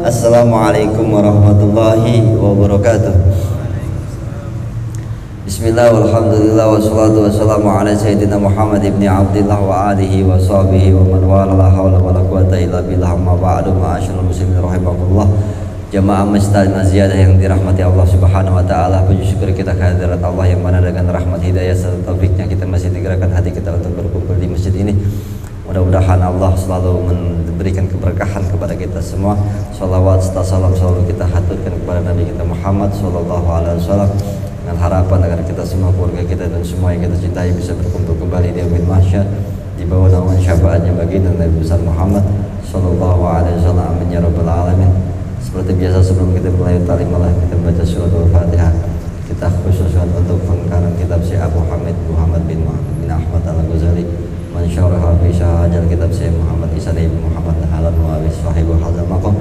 Assalamualaikum warahmatullahi wabarakatuh. Bismillah walhamdulillah wassalatu wassalamu ala sayyidina Muhammad ibni Abdillah wa alihi wa sahbihi wa man wala la hawla wa la quwata illa billah amma ba'du ma'asyiral muslimin rahimakumullah. Jamaah masjid ziyadah yang dirahmati Allah Subhanahu wa taala, puji syukur kita kehadirat Allah yang mana dengan rahmat hidayah serta taufiknya kita masih digerakkan hati kita untuk berkumpul di masjid ini. Mudah-mudahan Allah selalu memberikan keberkahan kepada kita semua. Salawat serta salam selalu kita haturkan kepada Nabi kita Muhammad sallallahu alaihi wasallam, dengan harapan agar kita semua, keluarga kita dan semua yang kita cintai bisa berkumpul kembali di yaumil mahsyar di bawah naungan syafaatnya baginda Nabi besar Muhammad sallallahu alaihi wasallam. Amin ya rabbal alamin. Seperti biasa sebelum kita mulai ta'lim Allah, kita baca surah Al-Fatihah. Kita khususkan untuk pengkaran kitab Syekh Abu Hamid Muhammad bin Ahmad Al-Ghazali, man syaraha fi syahadil kitab Syekh Muhammad Isa bin Muhammad Al-Halan wa sahibu hadzal maqam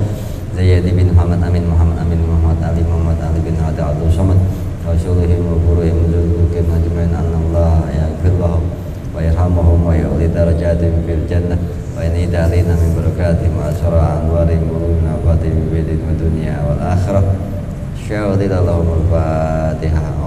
Zayyad bin Muhammad Amin Muhammad Ali bin Hadi Abdul Samad Rasulihim wa buruhim zudukim ajmain annallah yaghfir lahum wa yarhamuhum wa yu'li darajatim fil jannah wa inni dalina min barakatihim wa asra anwarim wa nafatim bidin dunya wal akhirah. Syawdilallahumul Fatihah.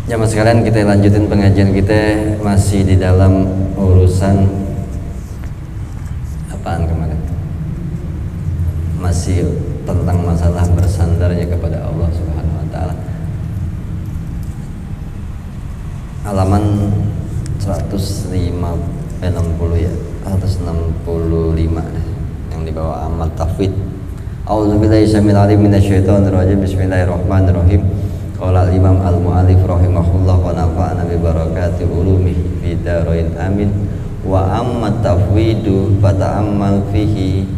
Jamaah sekalian, kita lanjutin pengajian kita masih di dalam urusan apaan kemarin? Masih tentang masalah bersandarnya kepada Allah Subhanahu wa taala. Halaman 160 ya, 165 yang di bawah amal tafwid. A'udzubillahi syamil alim minasyaitonir rajim. Bismillahirrahmanirrahim. Qala al-Imam al-Mu'allif rahimahullah wa nafa'ana bi barakati ulumihi fi darain amin. Wa amma tafwidu fata'ammal fihi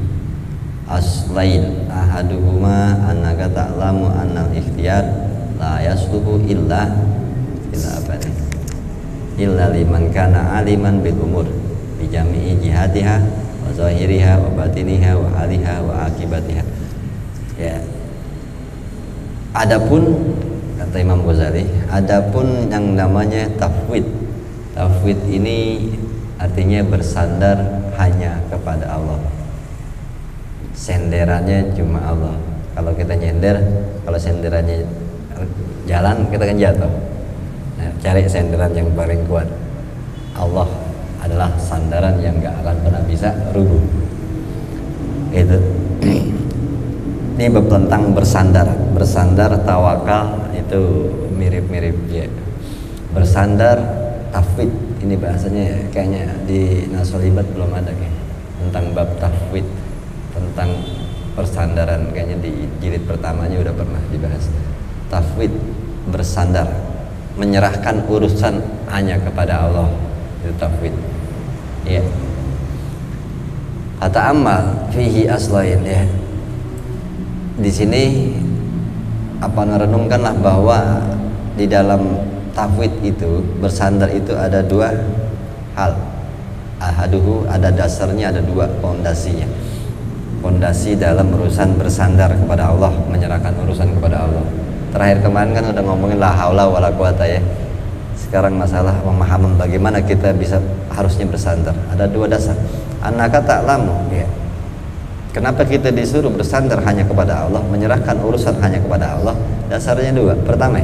aslain ahaduhuma annaka ta'lamu annal ikhtiyar la yasluhu illa liman kana aliman bil umur bi jami'i jihatiha wa zahiriha wa batiniha wa haliha wa akibatiha. Ya. Adapun kata Imam Ghazali, adapun yang namanya tafwid. Tafwid ini artinya bersandar hanya kepada Allah. Senderannya cuma Allah. Kalau kita nyender, kalau senderannya jalan, kita kan jatuh. Nah, cari senderan yang paling kuat. Allah adalah sandaran yang gak akan pernah bisa rubuh. Itu. Ini tentang bersandar, tawakal itu mirip-mirip ya. Bersandar, tafwid ini bahasanya kayaknya di Nasolibat belum ada kayak tentang bab tafwid, tentang persandaran, kayaknya di jilid pertamanya udah pernah dibahas. Tafwid, bersandar, menyerahkan urusan hanya kepada Allah, itu tafwid. Ya. Kata amal fihi aslain ya. Di sini apa merenungkanlah bahwa di dalam tafwid itu bersandar itu ada dua hal. Ahaduhu, ada dasarnya, ada dua pondasinya. Pondasi dalam urusan bersandar kepada Allah, menyerahkan urusan kepada Allah. Terakhir kemarin kan udah ngomongin la haula wala quwata ya. Sekarang masalah pemahaman bagaimana kita bisa harusnya bersandar. Ada dua dasar. Annaka ta'lamu ya. Kenapa kita disuruh bersandar hanya kepada Allah, menyerahkan urusan hanya kepada Allah? Dasarnya dua. Pertama,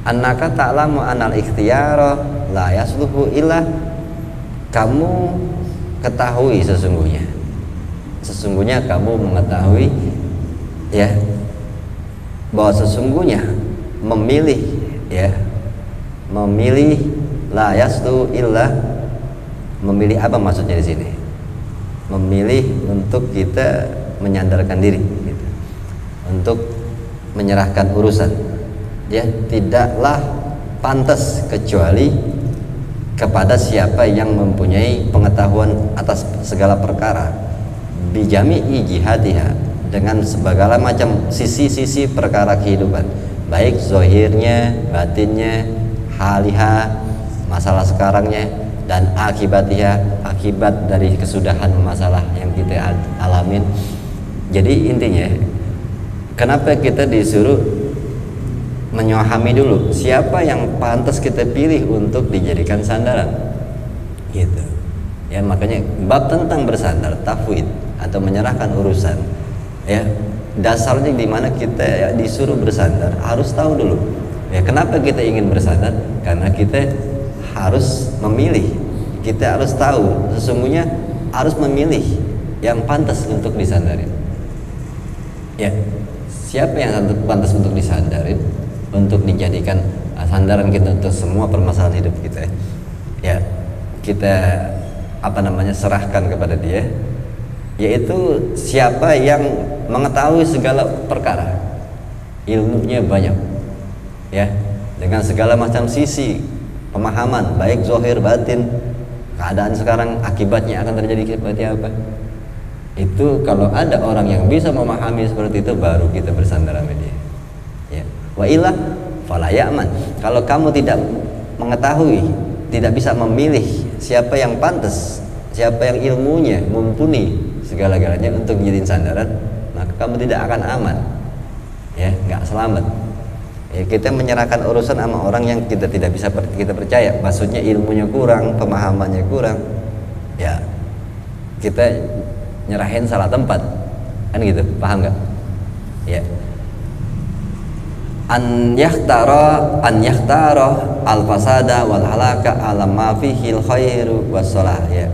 annaka ta'lamu anal ikhtiyara la yasluhu illa, kamu ketahui sesungguhnya kamu mengetahui ya bahwa sesungguhnya memilih la yasluhu illa, memilih apa maksudnya di sini? Memilih untuk kita menyandarkan diri gitu, untuk menyerahkan urusan ya, tidaklah pantas kecuali kepada siapa yang mempunyai pengetahuan atas segala perkara bijami'i jihadiha, dengan segala macam sisi-sisi perkara kehidupan, baik zohirnya, batinnya, haliha, masalah sekarangnya, dan akibatnya, akibat dari kesudahan masalah yang kita alamin. Jadi intinya Kenapa kita disuruh menyahami dulu siapa yang pantas kita pilih untuk dijadikan sandaran, gitu ya. Makanya bab tentang bersandar, tafwid atau menyerahkan urusan, ya dasarnya di mana kita ya, disuruh bersandar harus tahu dulu ya. Kenapa kita ingin bersandar? Karena kita harus memilih, kita harus tahu sesungguhnya harus memilih yang pantas untuk disandarin ya. Siapa yang pantas untuk disandarin, untuk dijadikan sandaran kita untuk semua permasalahan hidup kita ya, kita serahkan kepada dia, yaitu siapa yang mengetahui segala perkara, ilmunya banyak ya, dengan segala macam sisi pemahaman baik zahir batin, keadaan sekarang akibatnya akan terjadi seperti apa. Itu kalau ada orang yang bisa memahami seperti itu, baru kita bersandar sama dia ya. Wa illa fala ya'man. Kalau kamu tidak mengetahui, tidak bisa memilih siapa yang pantas, siapa yang ilmunya mumpuni segala-galanya untuk menjadi sandaran, maka kamu tidak akan aman ya, nggak selamat ya. Kita menyerahkan urusan sama orang yang kita tidak bisa kita percaya, maksudnya ilmunya kurang, pemahamannya kurang ya, kita nyerahin salah tempat kan gitu, paham nggak ya. An yahtara al fasada wal halaka ala ma fihi al khairu wassalah ya,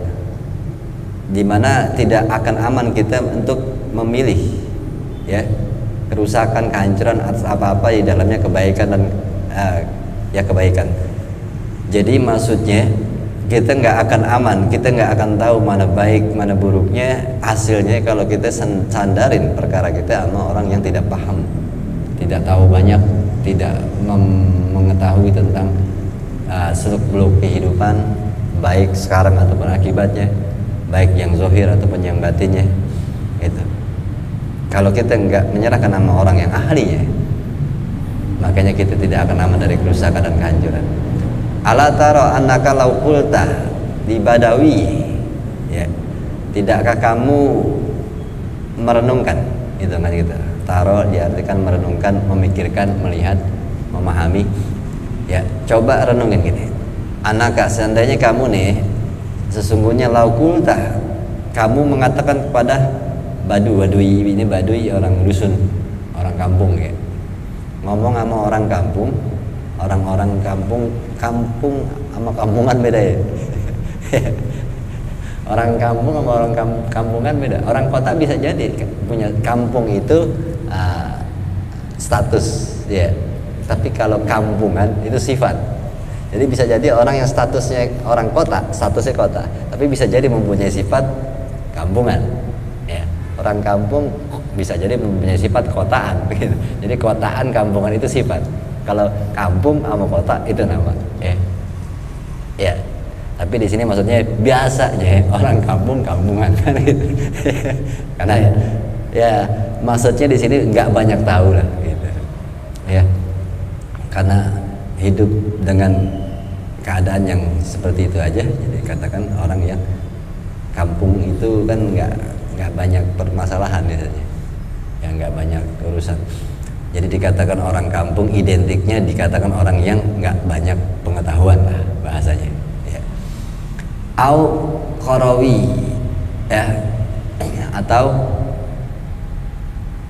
dimana tidak akan aman kita untuk memilih ya kerusakan, kehancuran atas apa-apa di dalamnya kebaikan dan ya kebaikan. Jadi maksudnya kita nggak akan aman, kita nggak akan tahu mana baik mana buruknya hasilnya kalau kita sandarin perkara kita sama orang yang tidak paham, tidak tahu banyak, tidak mengetahui tentang seluk beluk kehidupan baik sekarang ataupun akibatnya, baik yang zahir ataupun yang batinnya itu. Kalau kita nggak menyerahkan nama orang yang ahlinya, makanya kita tidak akan aman dari kerusakan dan kehancuran. Ala tara annaka law qulta di Badawi ya, tidakkah kamu merenungkan, gitu kan gitu. Taro diartikan merenungkan, memikirkan, melihat, memahami ya. Coba renungin gini, anaka, seandainya kamu nih sesungguhnya law qulta, kamu mengatakan kepada badui, ini badui orang dusun, orang kampung ya, ngomong sama orang kampung, orang-orang kampung sama kampungan beda ya. Orang kampung sama orang kampungan beda. Orang kota bisa jadi punya kampung itu status ya, tapi kalau kampungan itu sifat. Jadi bisa jadi orang yang statusnya orang kota, statusnya kota, tapi bisa jadi mempunyai sifat kampungan ya. Orang kampung bisa jadi mempunyai sifat kotaan gitu. Jadi kotaan, kampungan itu sifat. Kalau kampung sama kota itu nama ya. Ya. Tapi di sini maksudnya biasanya orang kampung kampungan kan gitu. Karena ya maksudnya di sini nggak banyak tahu lah gitu. Ya. Karena hidup dengan keadaan yang seperti itu aja, jadi katakan orang yang kampung itu kan nggak banyak permasalahan biasanya. Ya nggak banyak urusan. Jadi dikatakan orang kampung, identiknya dikatakan orang yang nggak banyak pengetahuan lah bahasanya ya. Au qarawi ya, atau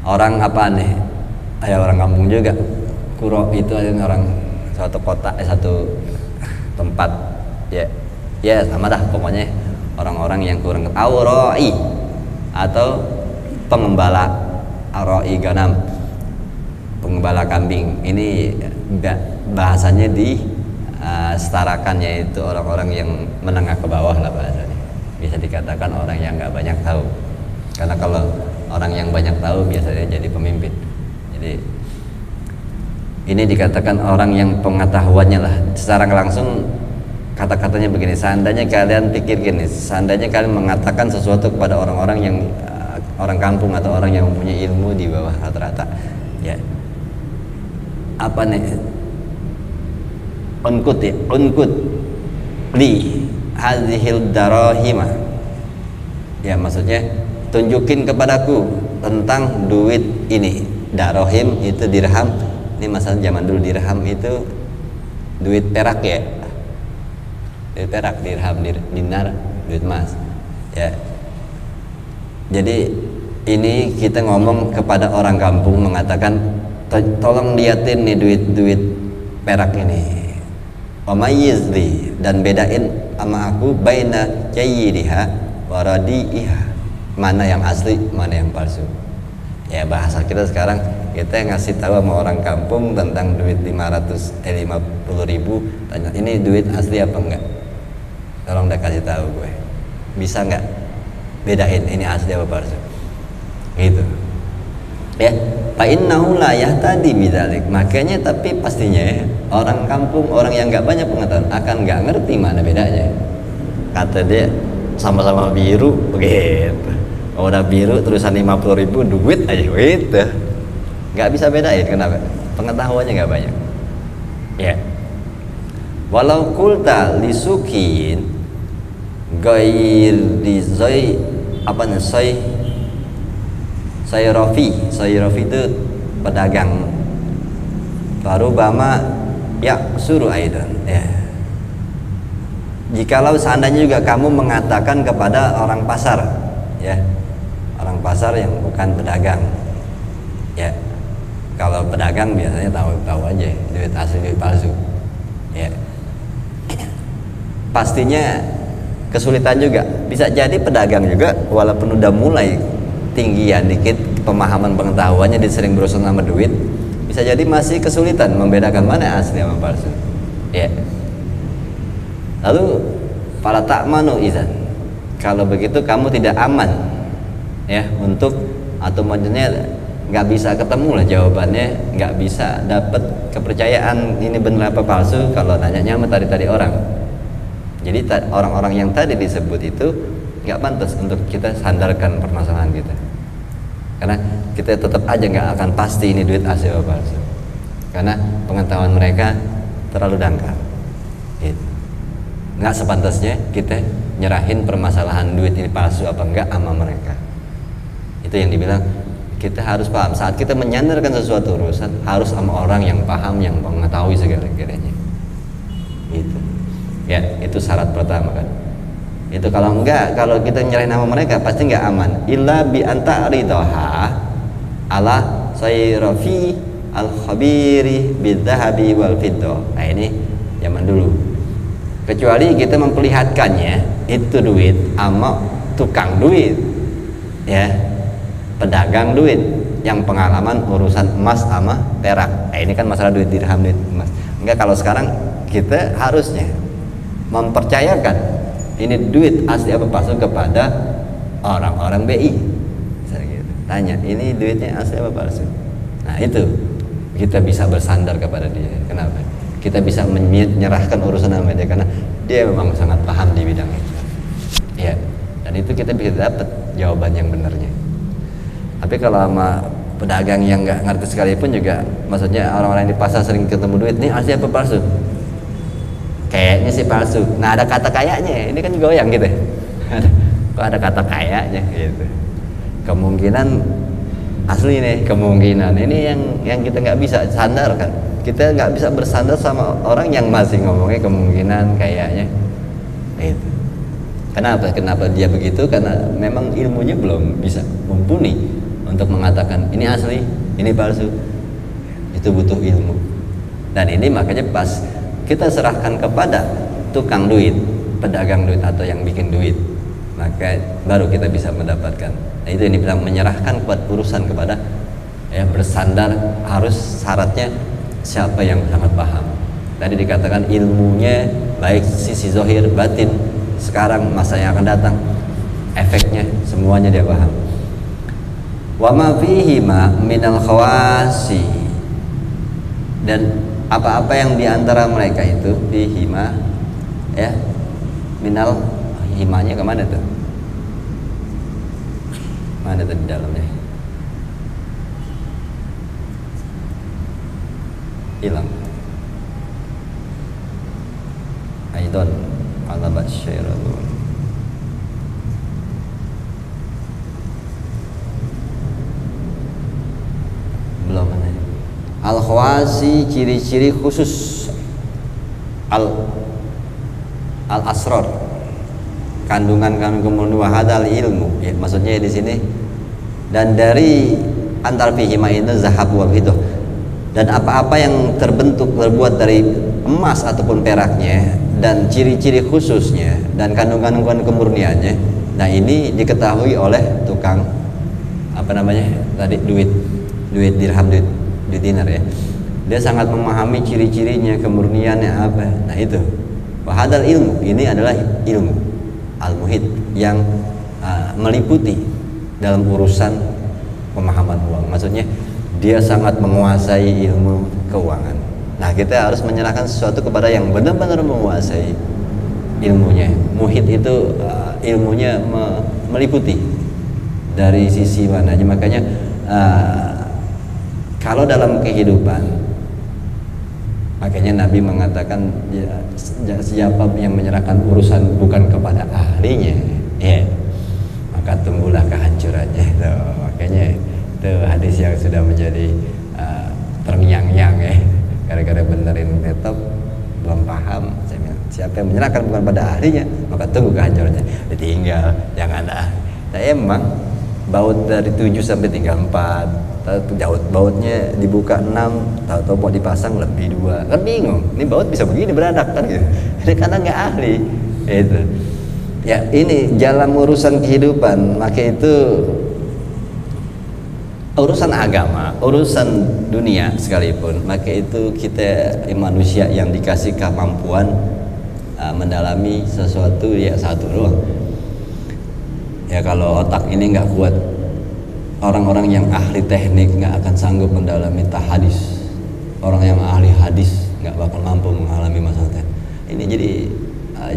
orang apa nih, ya orang kampung juga. Kuro itu orang suatu kota, satu tempat ya, ya sama dah pokoknya orang-orang yang kurang tahu. Roi atau pengembala, roi ganam, pengembala kambing. Ini bahasanya di setarakan, yaitu orang-orang yang menengah ke bawah lah bahasanya. Bisa dikatakan orang yang nggak banyak tahu, karena kalau orang yang banyak tahu biasanya jadi pemimpin. Jadi ini dikatakan orang yang pengetahuannya lah. Secara langsung kata-katanya begini, seandainya kalian pikir gini, seandainya kalian mengatakan sesuatu kepada orang-orang yang orang kampung atau orang yang mempunyai ilmu di bawah rata-rata ya, apa nih, unkut li hadhil darahima ya, maksudnya tunjukin kepadaku tentang duit ini Darohim itu dirham. Ini masalah zaman dulu, dirham itu duit perak ya. Duit perak, dirham, dinar, duit emas. Ya. Jadi ini kita ngomong kepada orang kampung mengatakan, tolong liatin nih duit perak ini. Wamayizli, dan bedain sama aku baina jayyidiha wa radi'iha. Mana yang asli, mana yang palsu. Ya bahasa kita sekarang, kita ngasih tahu sama orang kampung tentang duit 50.000, tanya ini duit asli apa enggak, tolong dah kasih tahu gue, bisa enggak bedain ini asli apa palsu gitu ya. Fa innahu la yahtadi bidzalik, makanya tapi pastinya ya, orang kampung, orang yang enggak banyak pengetahuan akan enggak ngerti mana bedanya. Kata dia sama-sama biru begitu, udah biru tulisan 50.000 duit aja gitu, nggak bisa bedain. Kenapa? Pengetahuannya nggak banyak ya. Walau kulta lisukin gair di zoi apa nih, sayrofi itu pedagang, baru bama ya suruh aidan ya. Jikalau seandainya juga kamu mengatakan kepada orang pasar ya, orang pasar yang bukan pedagang ya. Kalau pedagang biasanya tahu aja duit asli duit palsu ya. Pastinya kesulitan juga, bisa jadi pedagang juga walaupun udah mulai tinggian dikit pemahaman pengetahuannya, dia sering berurusan sama duit, bisa jadi masih kesulitan membedakan mana asli sama palsu ya. Lalu fala ta'manu izan, kalau begitu kamu tidak aman ya untuk, atau maksudnya nggak bisa ketemu lah jawabannya, nggak bisa dapat kepercayaan ini benar apa palsu kalau nanyanya sama tadi orang. Jadi orang-orang yang tadi disebut itu nggak pantas untuk kita sandarkan permasalahan kita, karena kita tetap aja nggak akan pasti ini duit asli apa palsu, karena pengetahuan mereka terlalu dangkal gitu. Nggak sepantasnya kita nyerahin permasalahan duit ini palsu apa enggak sama mereka. Itu yang dibilang kita harus paham saat kita menyandarkan sesuatu urusan, harus sama orang yang paham, yang mengetahui segala-galanya gitu ya. Itu syarat pertama kan. Itu kalau enggak, kalau kita nyerahin sama mereka pasti enggak aman. Illa bi anta ridaha ala sayrafi al khabiri bidzahabi wal fiddah. Nah ini zaman dulu, kecuali kita memperlihatkannya itu duit sama tukang duit ya, pedagang duit yang pengalaman urusan emas sama perak. Nah ini kan masalah duit dirham, duit emas. Enggak, kalau sekarang kita harusnya mempercayakan ini duit asli apa palsu kepada orang-orang BI. Misalnya gitu, tanya ini duitnya asli apa palsu. Nah itu kita bisa bersandar kepada dia. Kenapa? Kita bisa menyerahkan urusan sama dia karena dia memang sangat paham di bidang itu ya, dan itu kita bisa dapat jawaban yang benarnya. Tapi kalau sama pedagang yang nggak ngerti sekalipun juga, maksudnya orang-orang di pasar sering ketemu duit, nih asli apa palsu, kayaknya sih palsu. Nah ada kata kayaknya, ini kan juga goyang gitu kok ada kata kayaknya gitu, kemungkinan asli nih, kemungkinan ini yang kita nggak bisa sandarkan. Kita nggak bisa bersandar sama orang yang masih ngomongnya kemungkinan, kayaknya itu. Kenapa dia begitu? Karena memang ilmunya belum bisa mumpuni untuk mengatakan ini asli, ini palsu. Itu butuh ilmu. Dan ini makanya pas kita serahkan kepada tukang duit, pedagang duit atau yang bikin duit, maka baru kita bisa mendapatkan. Nah, itu yang dibilang menyerahkan urusan kepada ya, bersandar, harus syaratnya siapa yang sangat paham. Tadi dikatakan ilmunya baik sisi zahir batin, sekarang masa yang akan datang efeknya semuanya dia paham. Wa ma fihi ma minal khawasi, dan apa-apa yang diantara mereka itu fihi ma ya, minal himanya kemana tuh? Mana tuh di dalamnya? Hilang. Aidon alabat syairul. Al-khawasi ciri-ciri khusus al-asrar, kandungan kemurnian hadal ilmu ya, maksudnya di sini. Dan dari antar fihima itu zahab wal fiddah, dan apa-apa yang terbuat dari emas ataupun peraknya dan ciri-ciri khususnya dan kandungan kemurniannya, nah ini diketahui oleh tukang apa namanya tadi duit dirham, duit dinar ya. Dia sangat memahami ciri-cirinya, kemurniannya apa. Nah itu wahadal ilmu, ini adalah ilmu al-muhit yang meliputi dalam urusan pemahaman uang. Maksudnya dia sangat menguasai ilmu keuangan. Nah kita harus menyerahkan sesuatu kepada yang benar-benar menguasai ilmunya. Muhit itu ilmunya meliputi dari sisi mananya. Makanya kalau dalam kehidupan, makanya Nabi mengatakan siapa yang menyerahkan urusan bukan kepada ahlinya, ya, maka tunggulah kehancurannya. Tuh, makanya itu hadis yang sudah menjadi terngiang-ngiang ya, gara-gara benerin laptop belum paham. Saya bilang, siapa yang menyerahkan bukan pada ahlinya, maka tunggu kehancurannya. Ditinggal, jangan nah emang baut dari 7 sampai tinggal 4, bautnya dibuka 6, tahu-tahu mau dipasang lebih 2, kan bingung, ini baut bisa begini beranak kan gitu. Ini karena nggak ahli itu ya. Ini dalam urusan kehidupan, maka itu urusan agama, urusan dunia sekalipun, maka itu kita manusia yang dikasih kemampuan mendalami sesuatu ya satu doang ya. Kalau otak ini nggak kuat, orang-orang yang ahli teknik nggak akan sanggup mendalami hadis. Orang yang ahli hadis nggak bakal mampu mengalami masalah teknik. Ini jadi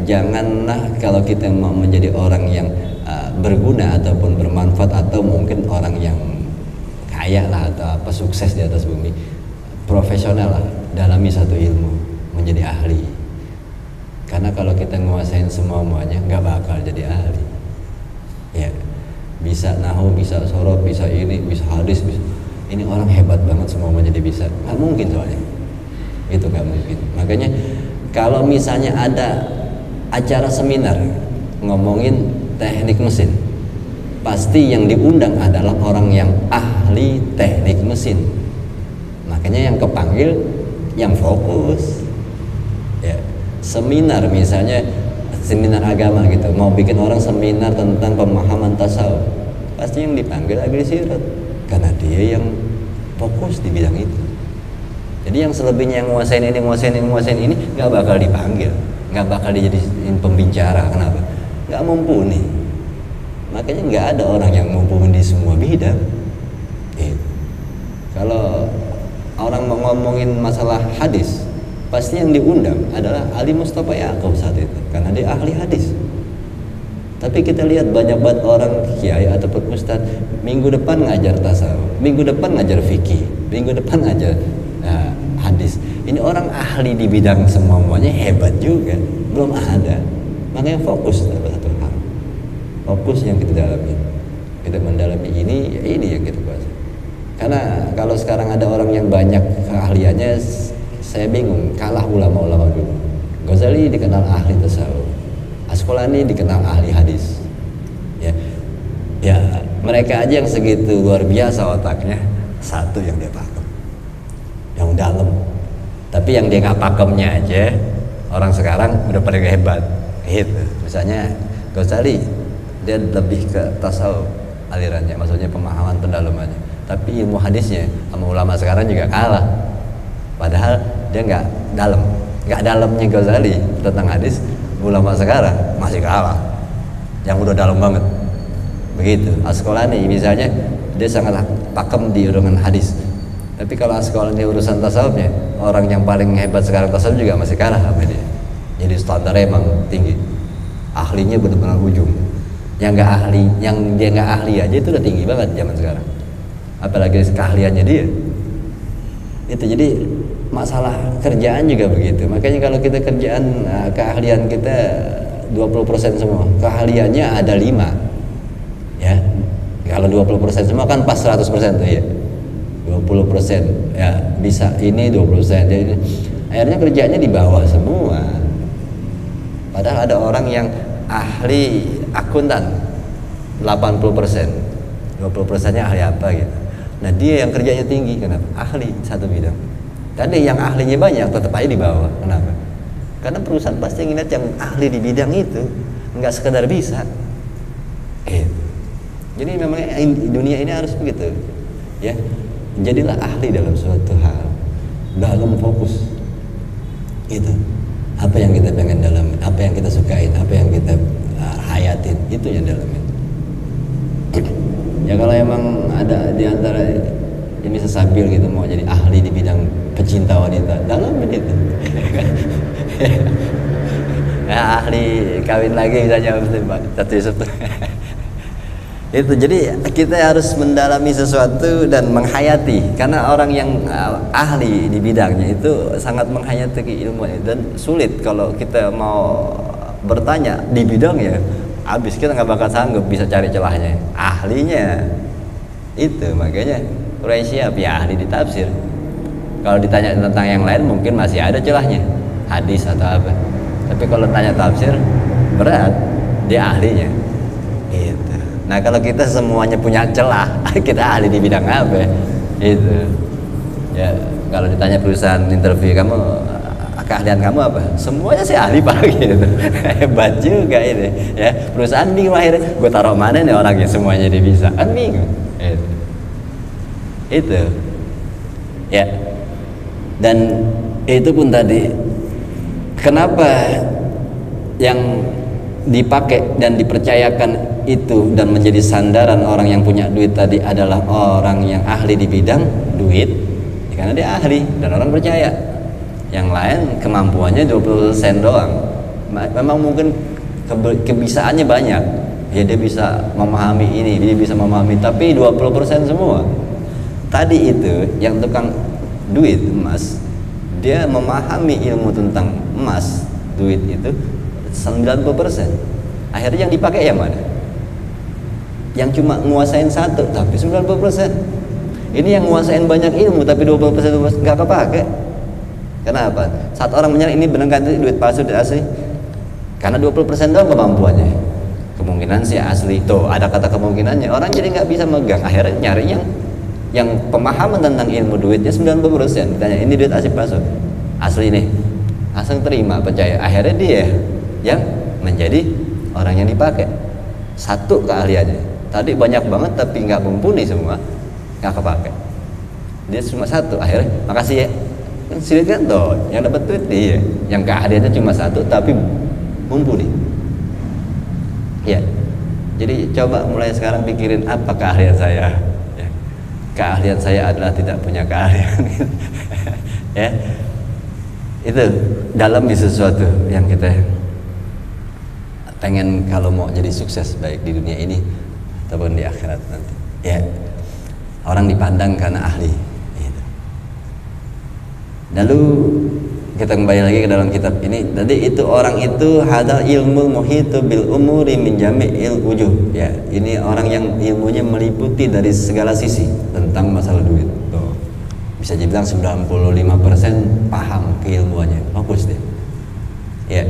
janganlah kalau kita mau menjadi orang yang berguna ataupun bermanfaat, atau mungkin orang yang kaya lah atau apa, sukses di atas bumi, profesional lah, dalami satu ilmu, menjadi ahli. Karena kalau kita nguasain semuanya nggak bakal jadi ahli ya. Bisa nahu, bisa sorot, bisa ini, bisa hadis, bisa ini orang hebat banget semua menjadi bisa, nggak mungkin soalnya itu nggak mungkin. Makanya kalau misalnya ada acara seminar ngomongin teknik mesin, pasti yang diundang adalah orang yang ahli teknik mesin. Makanya yang kepanggil yang fokus ya. Seminar misalnya seminar agama gitu, mau bikin orang seminar tentang pemahaman tasawuf, pasti yang dipanggil ahli sirat, karena dia yang fokus di bidang itu. Jadi yang selebihnya yang nguasain ini nggak bakal dipanggil, nggak bakal dijadiin pembicara. Kenapa? Nggak mumpuni. Makanya nggak ada orang yang mumpuni di semua bidang. Kalau orang mau ngomongin masalah hadis, pasti yang diundang adalah Ali Mustafa Yaakob saat itu, karena dia ahli hadis. Tapi kita lihat banyak banget orang kiai ataupun ustadz minggu depan ngajar tasawuf, minggu depan ngajar fikih, minggu depan ngajar hadis. Ini orang ahli di bidang semuanya, hebat juga, belum ada. Makanya fokus satu hal, fokus yang kita dalami. Kita mendalami ini, ya ini yang kita kuasai. Karena kalau sekarang ada orang yang banyak keahliannya, saya bingung, kalah ulama-ulama dulu. Ghazali dikenal ahli tasawuf, Asqalani dikenal ahli hadis. Ya, mereka aja yang segitu luar biasa otaknya, satu yang dia pakem, yang dalam. Tapi yang dia nggak pakemnya aja, orang sekarang udah paling hebat. Gitu. Misalnya Ghazali, dia lebih ke tasawuf alirannya, maksudnya pemahaman pendalamannya. Tapi ilmu hadisnya sama ulama sekarang juga kalah. Padahal dia nggak dalamnya Ghazali tentang hadis, ulama sekarang masih kalah, yang udah dalam banget. Begitu Asqalani misalnya, dia sangat pakem di urusan hadis. Tapi kalau Asqalani urusan tasawufnya, orang yang paling hebat sekarang tasawuf juga masih kalah sama dia. Jadi standarnya emang tinggi, ahlinya benar-benar ujung. Yang nggak ahli, yang dia nggak ahli aja itu udah tinggi banget zaman sekarang, apalagi keahliannya dia. Itu jadi masalah kerjaan juga begitu. Makanya kalau kita kerjaan, keahlian kita 20% semua, keahliannya ada 5 ya. Kalau 20% semua kan pas 100% tuh ya. 20% ya bisa ini 20%, jadi akhirnya kerjanya di bawah semua. Padahal ada orang yang ahli akuntan 80%, 20%-nya ahli apa gitu. Nah dia yang kerjanya tinggi, kenapa? Ahli satu bidang. Tadi yang ahlinya banyak tetap aja di bawah, kenapa? Karena perusahaan pasti ngeliat yang ahli di bidang itu, nggak sekedar bisa. Jadi memang dunia ini harus begitu, ya. Jadilah ahli dalam suatu hal, dalam fokus. Itu apa yang kita pengen dalam, apa yang kita sukain, apa yang kita hayatin, itu yang dalamnya. Ya kalau emang ada di antara ini sesabil gitu mau jadi ahli di bidang pecinta wanita, dalam itu. Ya, ahli kawin lagi misalnya Pak Tatu Yusuf. Itu jadi kita harus mendalami sesuatu dan menghayati, karena orang yang ahli di bidangnya itu sangat menghayati ilmu, dan sulit kalau kita mau bertanya di bidangnya, habis kita nggak bakal sanggup bisa cari celahnya. Ahlinya itu, makanya Quraisy siap ya ahli di tafsir. Kalau ditanya tentang yang lain mungkin masih ada celahnya, hadis atau apa. Tapi kalau tanya tafsir berat, dia ahlinya. Gitu. Nah kalau kita semuanya punya celah, kita ahli di bidang apa? Itu. Ya kalau ditanya perusahaan interview kamu, keahlian kamu apa? Semuanya sih ahli Pak gitu. Hebat juga ini. Ya perusahaan bingung akhirnya, gue taruh mana nih orangnya semuanya dia bisa? Kan bingung. Itu. Ya. Dan itu pun tadi, kenapa yang dipakai dan dipercayakan itu dan menjadi sandaran orang yang punya duit tadi adalah orang yang ahli di bidang duit, ya karena dia ahli dan orang percaya. Yang lain kemampuannya 20% doang. Memang mungkin kebisaannya banyak, ya dia bisa memahami ini, dia bisa memahami, tapi 20% semua. Tadi itu yang tukang duit emas, dia memahami ilmu tentang emas, duit itu 90%. Akhirnya yang dipakai yang mana? Yang cuma nguasain satu tapi 90%. Ini yang nguasain banyak ilmu tapi 20% nggak kepake. Kenapa? Saat orang menyerang ini benar kan duit palsu dan asli? Karena 20% doang kemampuannya. Kemungkinan sih asli. Tuh ada kata kemungkinannya. Orang jadi nggak bisa megang. Akhirnya nyari yang pemahaman tentang ilmu duitnya 90%. Ditanya ini duit asli palsu? Asli nih. Langsung terima, percaya. Akhirnya dia yang menjadi orang yang dipakai. Satu keahliannya. Tadi banyak banget tapi nggak mumpuni semua, nggak kepake. Dia cuma satu. Akhirnya makasih ya. Silit kan tuh yang dapat duit dia. Yang keahliannya cuma satu tapi mumpuni. Ya. Jadi coba mulai sekarang pikirin apa keahlian saya. Ya. Keahlian saya adalah tidak punya keahlian. Ya. Itu dalami sesuatu yang kita pengen kalau mau jadi sukses baik di dunia ini ataupun di akhirat nanti. Ya. Orang dipandang karena ahli. Gitu. Lalu kita kembali lagi ke dalam kitab ini. Tadi itu orang itu hadal ilmu muhitu bil umuri min jami'il wujuh. Ya, ini orang yang ilmunya meliputi dari segala sisi tentang masalah duit. Tuh. Bisa dibilang 95% paham keilmuannya. Fokus deh. Ya.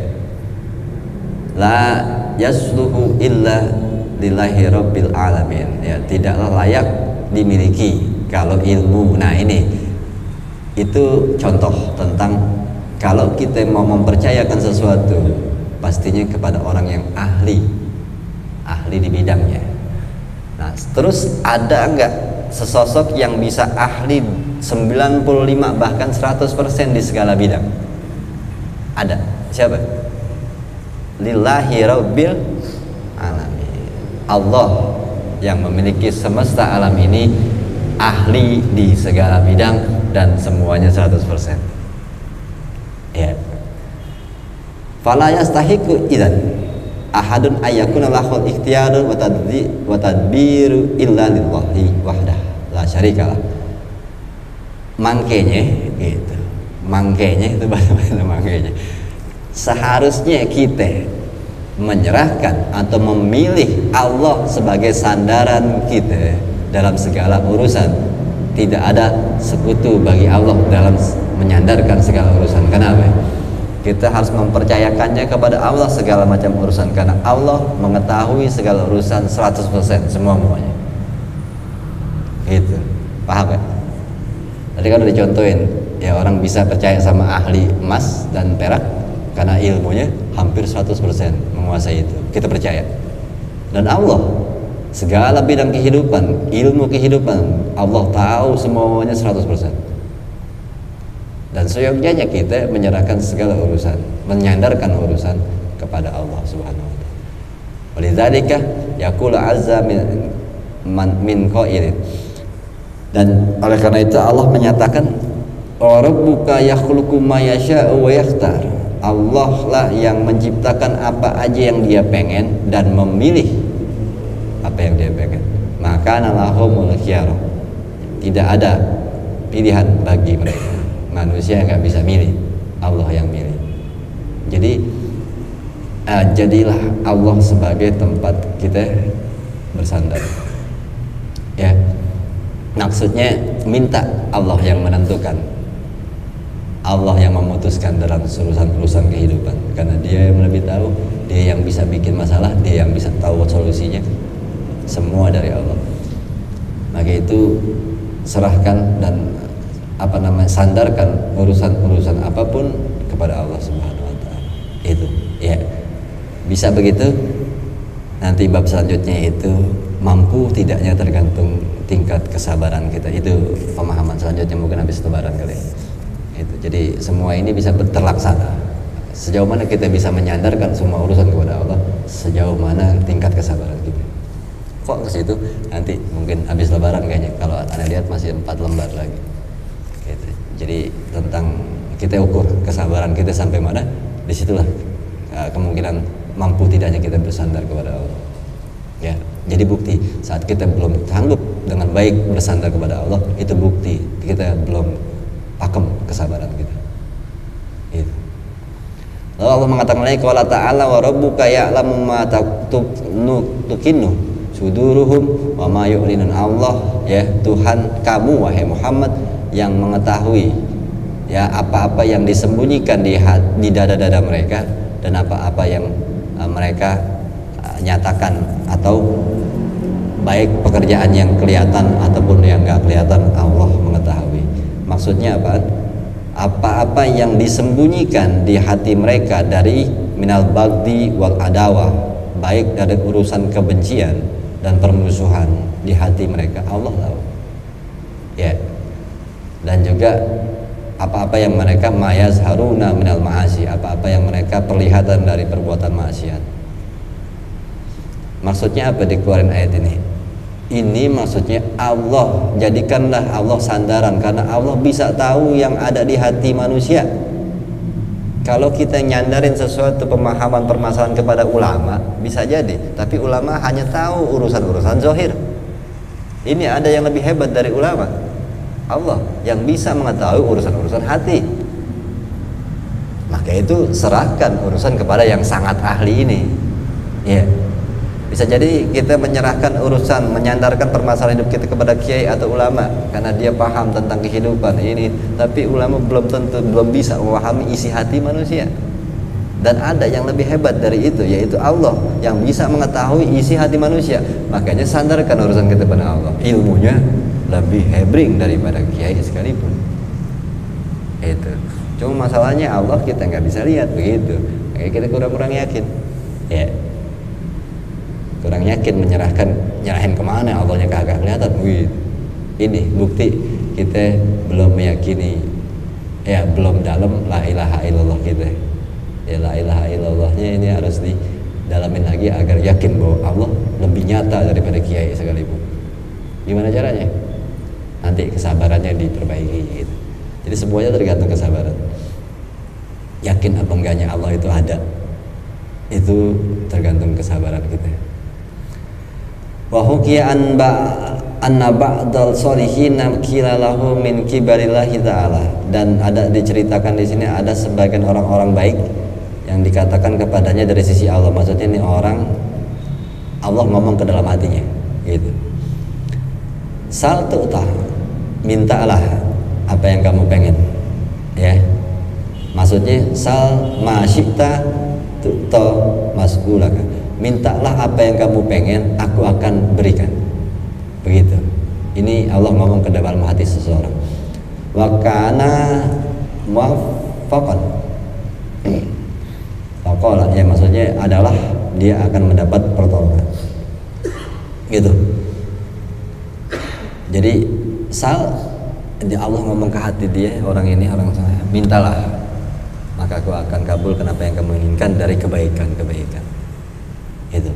La yasluhu illa lillahi rabbil alamin. Ya, tidaklah layak dimiliki kalau ilmu. Nah, ini itu contoh tentang kalau kita mau mempercayakan sesuatu pastinya kepada orang yang ahli di bidangnya. Nah terus ada enggak sesosok yang bisa ahli 95 bahkan 100% di segala bidang? Ada. Siapa? Lillahi rabbil alamin. Allah yang memiliki semesta alam ini ahli di segala bidang dan semuanya 100%. Ya. Fala yastahiqu idzan ahadun ayyakuna lahul ikhtiyarun wa tadbiru illa lillahi wahdah la syarikalah. Mangkenya gitu. Mangkenya itu bahasa mangkenya. Seharusnya kita menyerahkan atau memilih Allah sebagai sandaran kita dalam segala urusan. tidak ada sekutu bagi Allah dalam menyandarkan segala urusan. Kenapa? Kita harus mempercayakannya kepada Allah segala macam urusan, karena Allah mengetahui segala urusan 100%, semuanya. Gitu. Paham ya? Tadi kan udah dicontohin, ya orang bisa percaya sama ahli emas dan perak karena ilmunya hampir 100% menguasai itu. Kita percaya. Dan Allah segala bidang kehidupan, ilmu kehidupan, Allah tahu semuanya 100%. Dan seyogyanya kita menyerahkan segala urusan, menyandarkan urusan kepada Allah Subhanahu wa taala. Walidzalika yaqulu azza min qailin. Dan oleh karena itu Allah menyatakan, wa rabbuka yakhluqu ma yasha'u wa yakhtar. Allah lah yang menciptakan apa aja yang Dia pengen dan memilih apa yang Dia pengen. Maka lahumul khiyarah. Tidak ada pilihan bagi mereka. Manusia nggak bisa milih, Allah yang milih. Jadi jadilah Allah sebagai tempat kita bersandar. Ya, maksudnya minta Allah yang menentukan, Allah yang memutuskan dalam urusan kehidupan, karena Dia yang lebih tahu, Dia yang bisa bikin masalah, Dia yang bisa tahu solusinya. Semua dari Allah. Maka itu serahkan dan sandarkan urusan apapun kepada Allah Subhanahu wa taala. Itu ya. Bisa begitu. Nanti bab selanjutnya itu mampu tidaknya tergantung tingkat kesabaran kita. Itu pemahaman selanjutnya mungkin habis lebaran kali. Itu. Jadi semua ini bisa terlaksana. Sejauh mana kita bisa menyandarkan semua urusan kepada Allah, sejauh mana tingkat kesabaran kita. Kok ke situ? Nanti mungkin habis lebaran kayaknya. Kalau Anda lihat masih 4 lembar lagi. Gitu. Jadi tentang kita ukur kesabaran kita sampai mana, disitulah kemungkinan mampu tidaknya kita bersandar kepada Allah. Ya, jadi bukti saat kita belum sanggup dengan baik bersandar kepada Allah, itu bukti kita belum pakem kesabaran kita. Itu. Lalu Allah mengatakan lagi, qala ta'ala wa rabbuka ya'lamu ma tukinnu suduruhum wa ma yu'linun. Allah ya, Tuhan kamu wahai Muhammad yang mengetahui ya apa-apa yang disembunyikan di dada-dada mereka dan apa-apa yang mereka nyatakan, atau baik pekerjaan yang kelihatan ataupun yang enggak kelihatan, Allah mengetahui. Maksudnya apa? Apa-apa yang disembunyikan di hati mereka dari minal bagdi wal adawah, baik dari urusan kebencian dan permusuhan di hati mereka, Allah tahu. Ya. Dan juga apa-apa yang mereka mayazharuna minal ma'asi, apa-apa yang mereka perlihatan dari perbuatan maksiat. Maksudnya apa dikeluarin ayat ini? Ini maksudnya Allah, jadikanlah Allah sandaran, karena Allah bisa tahu yang ada di hati manusia. Kalau kita nyandarin sesuatu pemahaman permasalahan kepada ulama, bisa jadi, tapi ulama hanya tahu urusan-urusan zahir. Ini ada yang lebih hebat dari ulama, Allah yang bisa mengetahui urusan-urusan hati. Maka itu serahkan urusan kepada yang sangat ahli ini. Ya. Bisa jadi kita menyerahkan urusan, menyandarkan permasalahan hidup kita kepada kiai atau ulama karena dia paham tentang kehidupan ini, tapi ulama belum bisa memahami isi hati manusia. Dan ada yang lebih hebat dari itu, yaitu Allah yang bisa mengetahui isi hati manusia. Makanya sandarkan urusan kita kepada Allah. Ilmunya lebih hebring daripada kiai sekalipun. Itu. Cuma masalahnya Allah kita nggak bisa lihat begitu. Makanya kita kurang-kurang yakin. Ya. Kurang yakin nyerahin kemana, Allahnya kagak kelihatan. Wih, ini bukti kita belum meyakini, ya belum dalam la ilaha illallah kita. Ya la ilaha illallahnya ini harus didalamin lagi agar yakin bahwa Allah lebih nyata daripada kiai sekalipun. Gimana caranya? Nanti kesabarannya diperbaiki gitu. Jadi semuanya tergantung kesabaran. Yakin apa enggaknya Allah itu ada, itu tergantung kesabaran kita. Wa hukiya anna ba'dal sholihin qila lahu min kibarillahi ta'ala. Dan ada diceritakan di sini ada sebagian orang-orang baik yang dikatakan kepadanya dari sisi Allah. Maksudnya ini orang Allah ngomong ke dalam hatinya gitu. Sal tu'tah, mintalah apa yang kamu pengen, ya. Maksudnya sal ma syi'ta tu'ta mas'ulaka. Mintalah apa yang kamu pengen, aku akan berikan. Begitu. Ini Allah ngomong ke dalam hati seseorang. Wa kana muwaffaqan. Faqala, ya maksudnya adalah dia akan mendapat pertolongan. Gitu. Jadi Allah ngomong ke hati dia, orang ini orang sana, mintalah, maka aku akan kabulkan apa yang kamu inginkan dari kebaikan. Itu.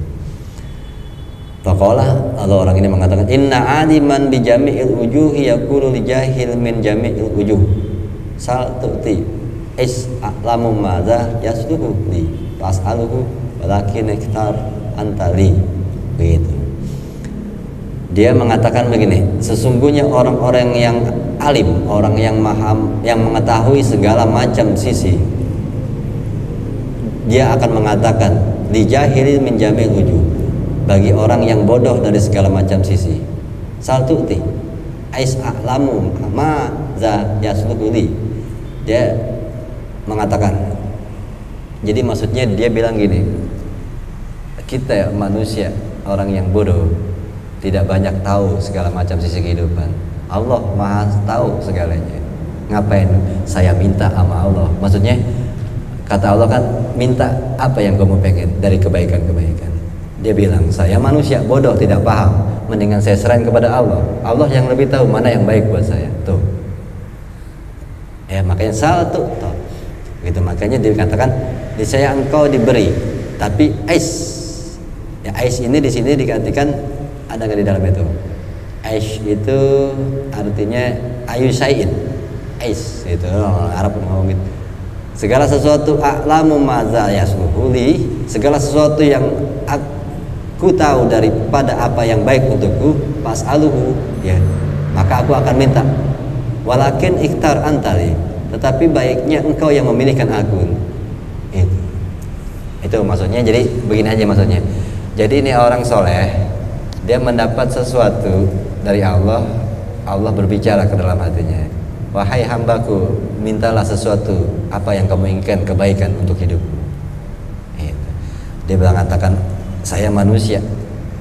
Faqala, Allah orang ini mengatakan, inna aliman bi jami'il wujuhi yaqulu li jahil min jami'il wujuh. Sal tu'ti is a'lamu madza yasluhu li fas'aluhu walakin iktar antali. Begitu. Dia mengatakan begini, sesungguhnya orang-orang yang alim, orang yang yang mengetahui segala macam sisi, dia akan mengatakan li jahilin min jami'il wujuh, bagi orang yang bodoh dari segala macam sisi. Saltuti ais a'lamu ma za yasluhuli. Dia mengatakan, jadi maksudnya dia bilang gini, kita manusia, orang yang bodoh, tidak banyak tahu segala macam sisi kehidupan. Allah Maha tahu segalanya. Ngapain saya minta sama Allah? Maksudnya kata Allah kan, minta apa yang kamu pengen dari kebaikan-kebaikan. Dia bilang, saya manusia bodoh, tidak paham, mendingan saya serahin kepada Allah. Allah yang lebih tahu mana yang baik buat saya. Tuh. Ya, makanya salah tuh. Gitu, makanya dikatakan di saya engkau diberi, tapi ais. Ya, ais ini di sini digantikan, ada nggak di dalam itu? Ais itu artinya ayu sayin. Ais itu orang Arab ngomong gitu. Segala sesuatu a'lamu madza yasluhuli, segala sesuatu yang aku tahu daripada apa yang baik untukku, fas'aluhu, ya, maka aku akan minta. Walakin ikhtar antali, tetapi baiknya engkau yang memilihkan aku. Itu maksudnya. Jadi begini aja maksudnya. Jadi ini orang soleh, dia mendapat sesuatu dari Allah, Allah berbicara ke dalam hatinya, wahai hambaku, mintalah sesuatu apa yang kamu inginkan, kebaikan untuk hidupmu. Dia bilang, katakan, saya manusia,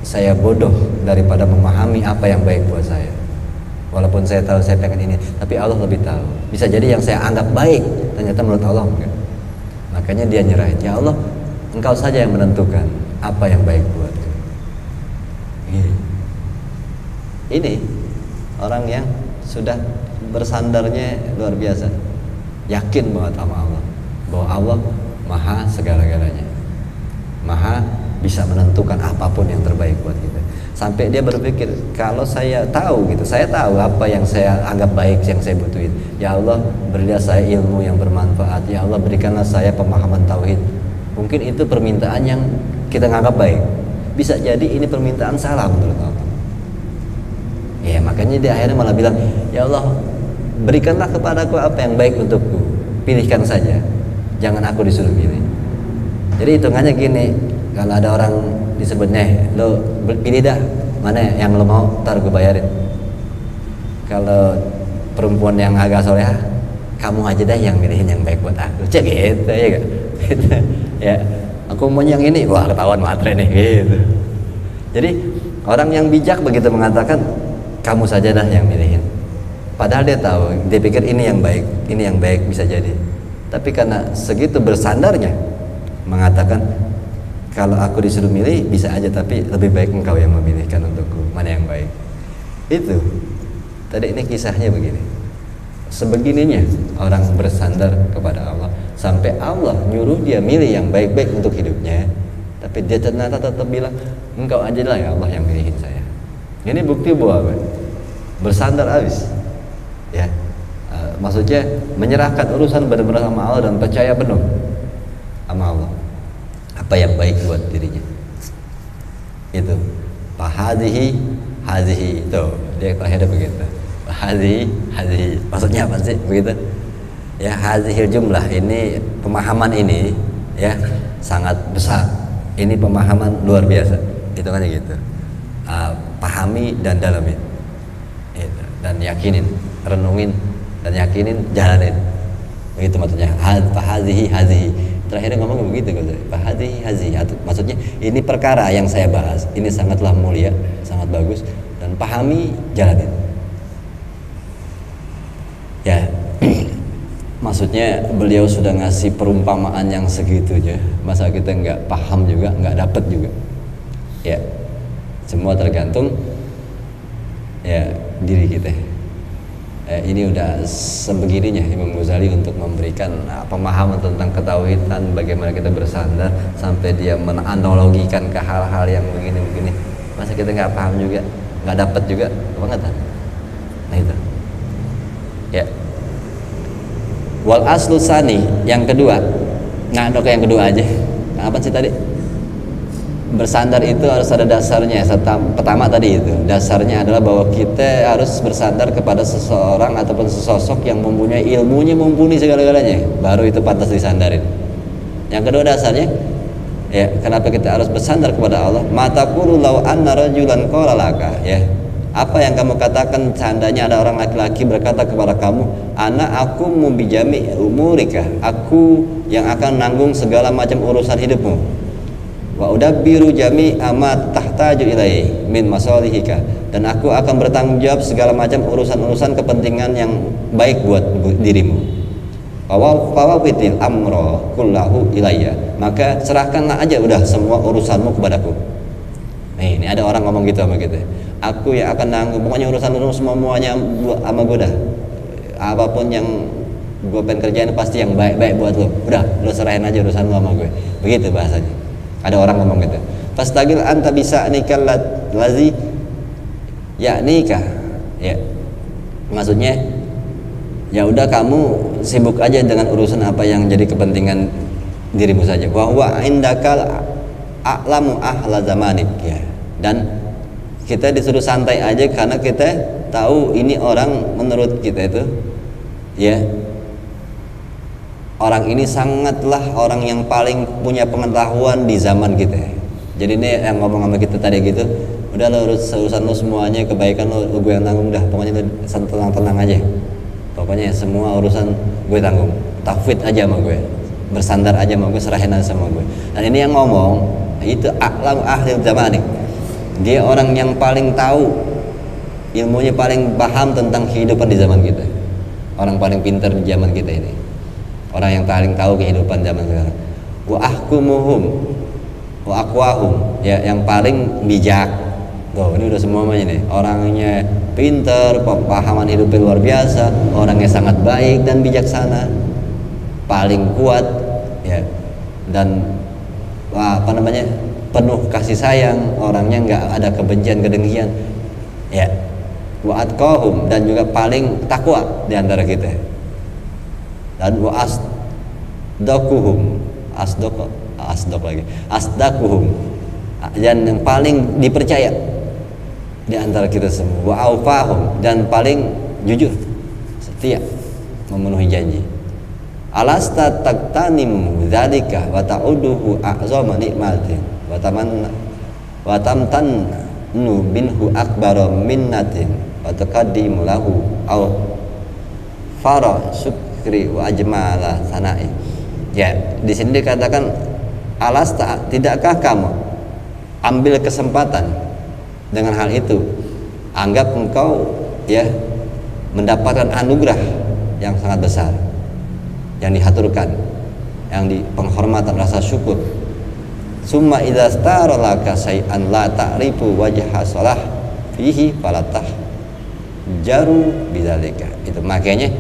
saya bodoh daripada memahami apa yang baik buat saya. Walaupun saya tahu saya pengen ini, tapi Allah lebih tahu. Bisa jadi yang saya anggap baik ternyata menurut Allah enggak. Makanya dia nyerahin, ya Allah, engkau saja yang menentukan apa yang baik buatku. Ini orang yang sudah bersandarnya luar biasa, yakin banget sama Allah, bahwa Allah maha segala-galanya, maha bisa menentukan apapun yang terbaik buat kita. Sampai dia berpikir, kalau saya tahu gitu, saya tahu apa yang saya anggap baik, yang saya butuhin, ya Allah berilah saya ilmu yang bermanfaat, ya Allah berikanlah saya pemahaman tauhid. Mungkin itu permintaan yang kita nganggap baik, bisa jadi ini permintaan salah menurut Allah. Ya, makanya dia akhirnya malah bilang, ya Allah berikanlah kepadaku apa yang baik untukku, pilihkan saja, jangan aku disuruh pilih. Jadi hitungannya gini, kalau ada orang disebutnya, lo pilih dah mana yang lo mau, ntar gue bayarin. Kalau perempuan yang agak soleha, kamu aja dah yang milihin yang baik buat aku, cek gitu ya gak? Gitu. Ya, aku mau yang ini, wah ketahuan matre nih gitu. Jadi orang yang bijak begitu mengatakan, kamu saja dah yang milihin. Padahal dia tahu, dia pikir ini yang baik bisa jadi. Tapi karena segitu bersandarnya, mengatakan, kalau aku disuruh milih bisa aja, tapi lebih baik engkau yang memilihkan untukku mana yang baik. Itu tadi ini kisahnya begini. Sebegininya orang bersandar kepada Allah, sampai Allah nyuruh dia milih yang baik-baik untuk hidupnya, tapi dia ternyata tetap bilang, engkau aja lah ya Allah yang milihin saya. Ini bukti bahwa bersandar habis, ya. Maksudnya menyerahkan urusan benar-benar sama Allah dan percaya penuh sama Allah, apa yang baik buat dirinya. Itu hadhihi itu dia terakhir begitu. Hadhihi maksudnya apa sih begitu? Ya, hadhil jumlah, ini pemahaman ini ya sangat besar. Ini pemahaman luar biasa. Itu kan gitu. Pahami dan dalami. Itu. dan yakinin, renungin dan yakinin, jalanin. Begitu maksudnya. Fahadhihi hadhihi. Terakhirnya ngomong begitu kan. Fahadhihi hadhihi. Maksudnya ini perkara yang saya bahas, ini sangatlah mulia, sangat bagus, dan pahami, jalanin. Ya. Maksudnya beliau sudah ngasih perumpamaan yang segitunya, masa kita nggak paham juga, nggak dapat juga. Ya, semua tergantung ya diri kita. Ini udah sebegininya Imam Ghazali untuk memberikan pemahaman tentang ketauhidan, bagaimana kita bersandar, sampai dia menanalogikan ke hal-hal yang begini-begini. Masa kita nggak paham juga, nggak dapat juga, banget. Nah itu. Ya. Wal aslu sani, yang kedua. Nah, dok yang kedua aja. Nah, apa sih tadi? Bersandar itu harus ada dasarnya. Pertama tadi itu, dasarnya adalah bahwa kita harus bersandar kepada seseorang ataupun sesosok yang mempunyai ilmunya, mumpuni segala-galanya. Baru itu pantas disandarin. Yang kedua dasarnya, ya, kenapa kita harus bersandar kepada Allah? Mataqulu law anna rajulan qala laka, ya. Apa yang kamu katakan seandainya ada orang laki-laki berkata kepada kamu, aku mubijami umurika, aku yang akan nanggung segala macam urusan hidupmu. Wa udabbiru jami amat tahtaju ilai min masalihika, dan aku akan bertanggung jawab segala macam urusan-urusan kepentingan yang baik buat dirimu. Fawawitil amra kullahu ilayya, maka serahkanlah aja udah semua urusanmu kepadaku. Nih, ini ada orang ngomong gitu sama kita. Aku yang akan nanggung pokoknya urusan semuanya sama gue dah. Apapun yang gue pengen kerjain pasti yang baik-baik buat lo. Udah, lo serahin aja urusan lo sama gue. Begitu bahasanya. Ada orang ngomong gitu. Fastagil anta bisa nikah lazi ya nikah. Ya. Maksudnya ya udah kamu sibuk aja dengan urusan apa yang jadi kepentingan dirimu saja. Wa huwa indakal a'lamu ahla zamanik, ya. Dan kita disuruh santai aja karena kita tahu ini orang menurut kita itu, ya, orang ini sangatlah orang yang paling punya pengetahuan di zaman kita. Jadi ini yang ngomong sama kita tadi gitu, udah lo urusan lo semuanya, kebaikan lo gue yang tanggung dah, pokoknya lo tenang-tenang aja, pokoknya semua urusan gue tanggung, tafwid aja sama gue, bersandar aja sama gue, serahin aja sama gue. Dan ini yang ngomong itu a'lam ahli zamanik. Dia orang yang paling tahu, ilmunya paling paham tentang kehidupan di zaman kita. Orang paling pintar di zaman kita ini. Orang yang paling tahu kehidupan zaman sekarang. Wa ahkumuhum wa aqwahum, ya, yang paling bijak. Tuh, ini udah semuanya nih. Orangnya pintar, pemahaman hidupnya luar biasa, orangnya sangat baik dan bijaksana, paling kuat, ya. Dan penuh kasih sayang, orangnya nggak ada kebencian, kedengkian, ya. Wa atqahum, dan juga paling takwa di antara kita. Dan wa asdaquhum, asdaquhum, dan yang paling dipercaya di antara kita semua. Wa aufahum, dan paling jujur, setia, memenuhi janji. Alasta taqtanimu dzalika wa ta'uduhu a'zama nikmatin wa tamtannu minhu akbara minnatin wa taqaddimu lahu aw fara syukri wa ajmala sana'i. Ya, di sini dikatakan alasta, tidakkah kamu ambil kesempatan dengan hal itu, anggap engkau, ya, mendapatkan anugerah yang sangat besar, yang dihaturkan, yang di penghormatan, rasa syukur. Summa idza stara laka syai'an la ta'rifu wajha salah fihi falatah jaru bidzalika. Itu makanya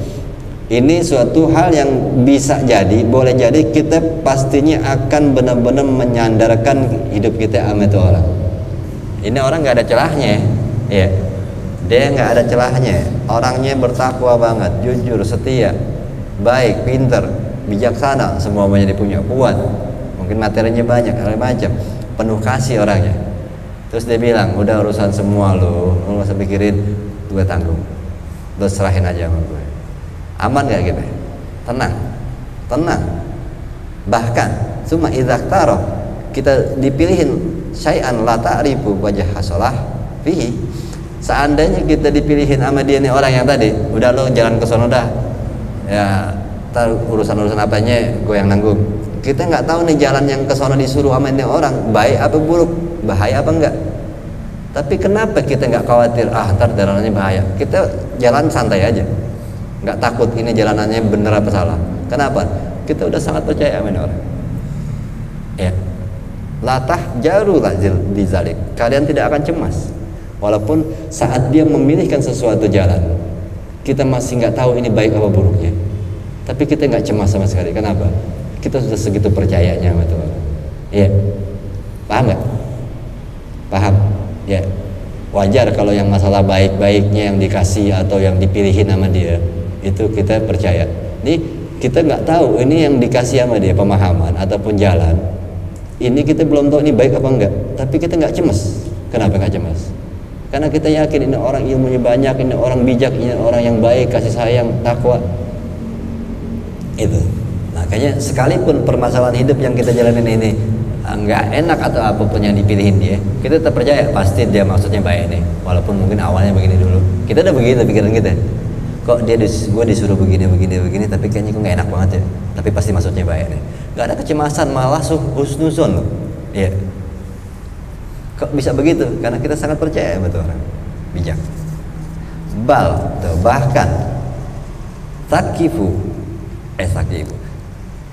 ini suatu hal yang bisa jadi, boleh jadi kita pastinya akan benar-benar menyandarkan hidup kita sama itu orang. Ini orang nggak ada celahnya, ya. Dia nggak ada celahnya. Orangnya bertakwa banget, jujur, setia, baik, pinter, bijaksana, semuanya dia punya, kuat, mungkin materinya banyak, hal macam, penuh kasih orangnya. Terus dia bilang, udah urusan semua lo nggak usah pikirin, gue tanggung, lo serahin aja sama gue. Aman gak kita? Tenang. Bahkan summa idza taro, kita dipilihin syai'an la ta'rifu wajha salah fihi, Seandainya kita dipilihin sama dia nih orang yang tadi, udah lo jalan ke sono dah, ya tar urusan apanya gue yang nanggung. Kita nggak tahu nih jalan yang ke sono disuruh sama ini orang baik apa buruk, bahaya apa enggak. Tapi kenapa kita nggak khawatir, ntar jalanannya bahaya, kita jalan santai aja, nggak takut ini jalanannya bener apa salah. Kenapa? Kita udah sangat percaya sama ini orang. Ya, latah jaru lazil bizalik, kalian tidak akan cemas. Walaupun saat dia memilihkan sesuatu jalan, kita masih nggak tahu ini baik apa buruknya, tapi kita nggak cemas sama sekali. Kenapa? Kita sudah segitu percayanya sama Tuhan. Iya, paham nggak? Paham? Ya, wajar kalau yang masalah baik-baiknya yang dikasih atau yang dipilihin sama dia, itu kita percaya. Nih kita nggak tahu ini yang dikasih sama dia pemahaman ataupun jalan. Ini kita belum tahu ini baik apa enggak, tapi kita nggak cemas. Kenapa nggak cemas? Karena kita yakin ini orang ilmunya banyak, ini orang bijak, ini orang yang baik, kasih sayang, takwa. Itu. Makanya sekalipun permasalahan hidup yang kita jalanin ini nggak enak atau apapun yang dipilihin dia, kita tetap percaya pasti dia maksudnya baik nih. Walaupun mungkin awalnya begini dulu. Kita udah begitu pikiran kita. Kok gue disuruh begini, tapi kayaknya kok nggak enak banget ya. Tapi pasti maksudnya baik nih. Nggak ada kecemasan, malah husnuzon loh. Iya. Kok bisa begitu? Karena kita sangat percaya betul orang bijak. Bahkan takifu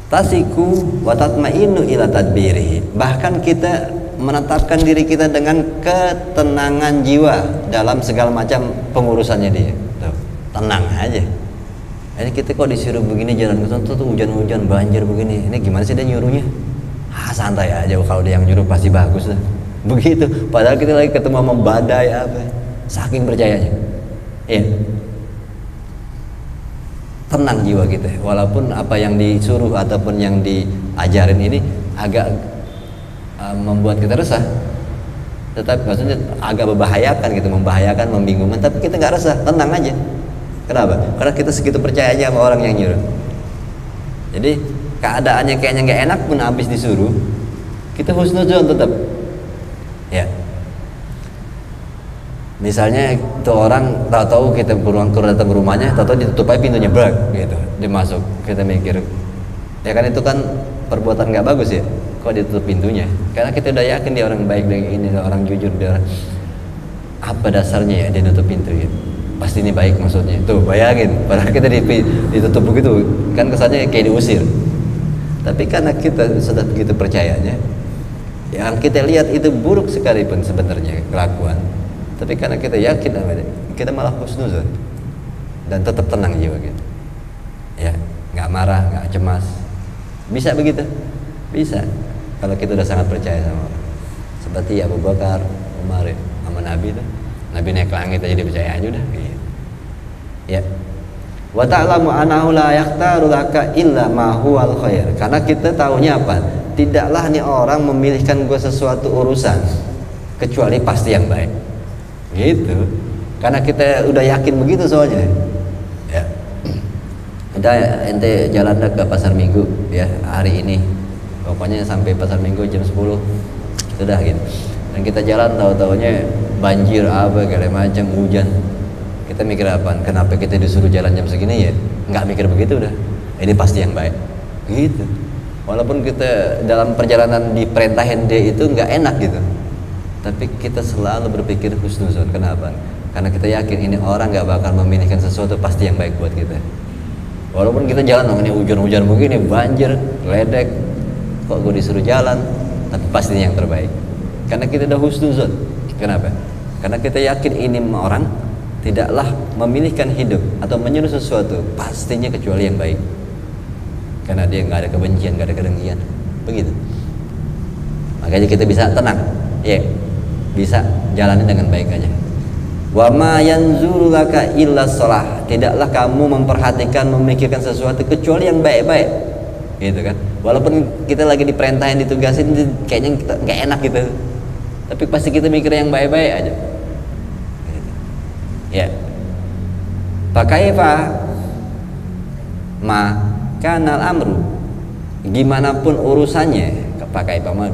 tasiku wa tatmainu ila tadbirihi. Bahkan kita menetapkan diri kita dengan ketenangan jiwa dalam segala macam pengurusannya dia. Tuh, tenang aja. Ini kita kok disuruh begini jalan ke sana tuh hujan-hujan banjir begini. Ini gimana sih dia nyuruhnya? Santai aja, kalau dia yang nyuruh pasti bagus lah. Begitu, padahal kita lagi ketemu sama badai apa, saking percayanya. Iya, tenang jiwa kita, walaupun apa yang disuruh ataupun yang diajarin ini agak membuat kita resah, tetapi maksudnya agak membahayakan gitu, membingungkan, tapi kita nggak resah, tenang aja. Kenapa? Karena kita segitu percayanya sama orang yang nyuruh. Jadi keadaannya kayaknya nggak enak pun habis disuruh, kita husnuzon tetap. Ya, misalnya itu orang tahu-tahu kita datang ke rumahnya, tahu-tahu ditutup aja pintunya, brek gitu, dia masuk, kita mikir, ya kan itu kan perbuatan nggak bagus ya, kok ditutup pintunya? Karena kita udah yakin dia orang baik, ini orang jujur, dia orang apa dasarnya ya dia nutup pintu ya? Pasti ini baik maksudnya. Tuh bayangin, padahal kita ditutup begitu, kan kesannya kayak diusir. Tapi karena kita sudah begitu percayanya, yang kita lihat itu buruk sekalipun sebenarnya kelakuan, tapi karena kita yakin sama dia, kita malah husnuzon dan tetap tenang jiwa kita. Ya, nggak marah, nggak cemas. Bisa begitu? Bisa. Kalau kita udah sangat percaya sama orang. Seperti Abu Bakar, Umar, sama Nabi itu. Nabi naik ke langit aja dipercaya aja udah. Gitu. Ya. Wa ta'lamu annahu la yaqtaru laka illa ma huwal khair. Karena kita tahunya apa? Tidaklah nih orang memilihkan gue sesuatu urusan kecuali pasti yang baik. Gitu. Karena kita udah yakin begitu soalnya. Ya. Udah ente jalan ke pasar Minggu ya hari ini. Pokoknya sampai pasar Minggu jam 10. Sudah gitu. Dan kita jalan tahu-taunya banjir apa segala macam, hujan. Kita mikir apaan? Kenapa kita disuruh jalan jam segini ya? Nggak mikir begitu udah. Ini pasti yang baik. Gitu. Walaupun kita dalam perjalanan diperintahin dia itu nggak enak gitu, tapi kita selalu berpikir husnuzon. Kenapa? Karena kita yakin ini orang nggak bakal memilihkan sesuatu pasti yang baik buat kita. Walaupun kita jalan, ini hujan-hujan begini, banjir, ledek, kok gue disuruh jalan, tapi pasti yang terbaik. Karena kita udah husnuzon. Kenapa? Karena kita yakin ini orang tidaklah memilihkan hidup atau menyuruh sesuatu pastinya kecuali yang baik. Karena dia nggak ada kebencian, nggak ada kedengkian, begitu. Makanya kita bisa tenang, ya, bisa jalani dengan baik aja. Wa ma yanzuru laka illa shalah. Tidaklah kamu memperhatikan, memikirkan sesuatu kecuali yang baik-baik, gitu kan. Walaupun kita lagi diperintahin, ditugasin, kayaknya kita nggak enak gitu, tapi pasti kita mikir yang baik-baik aja. Gitu. Ya. Pakaifa ma kanal amru, gimana pun urusannya,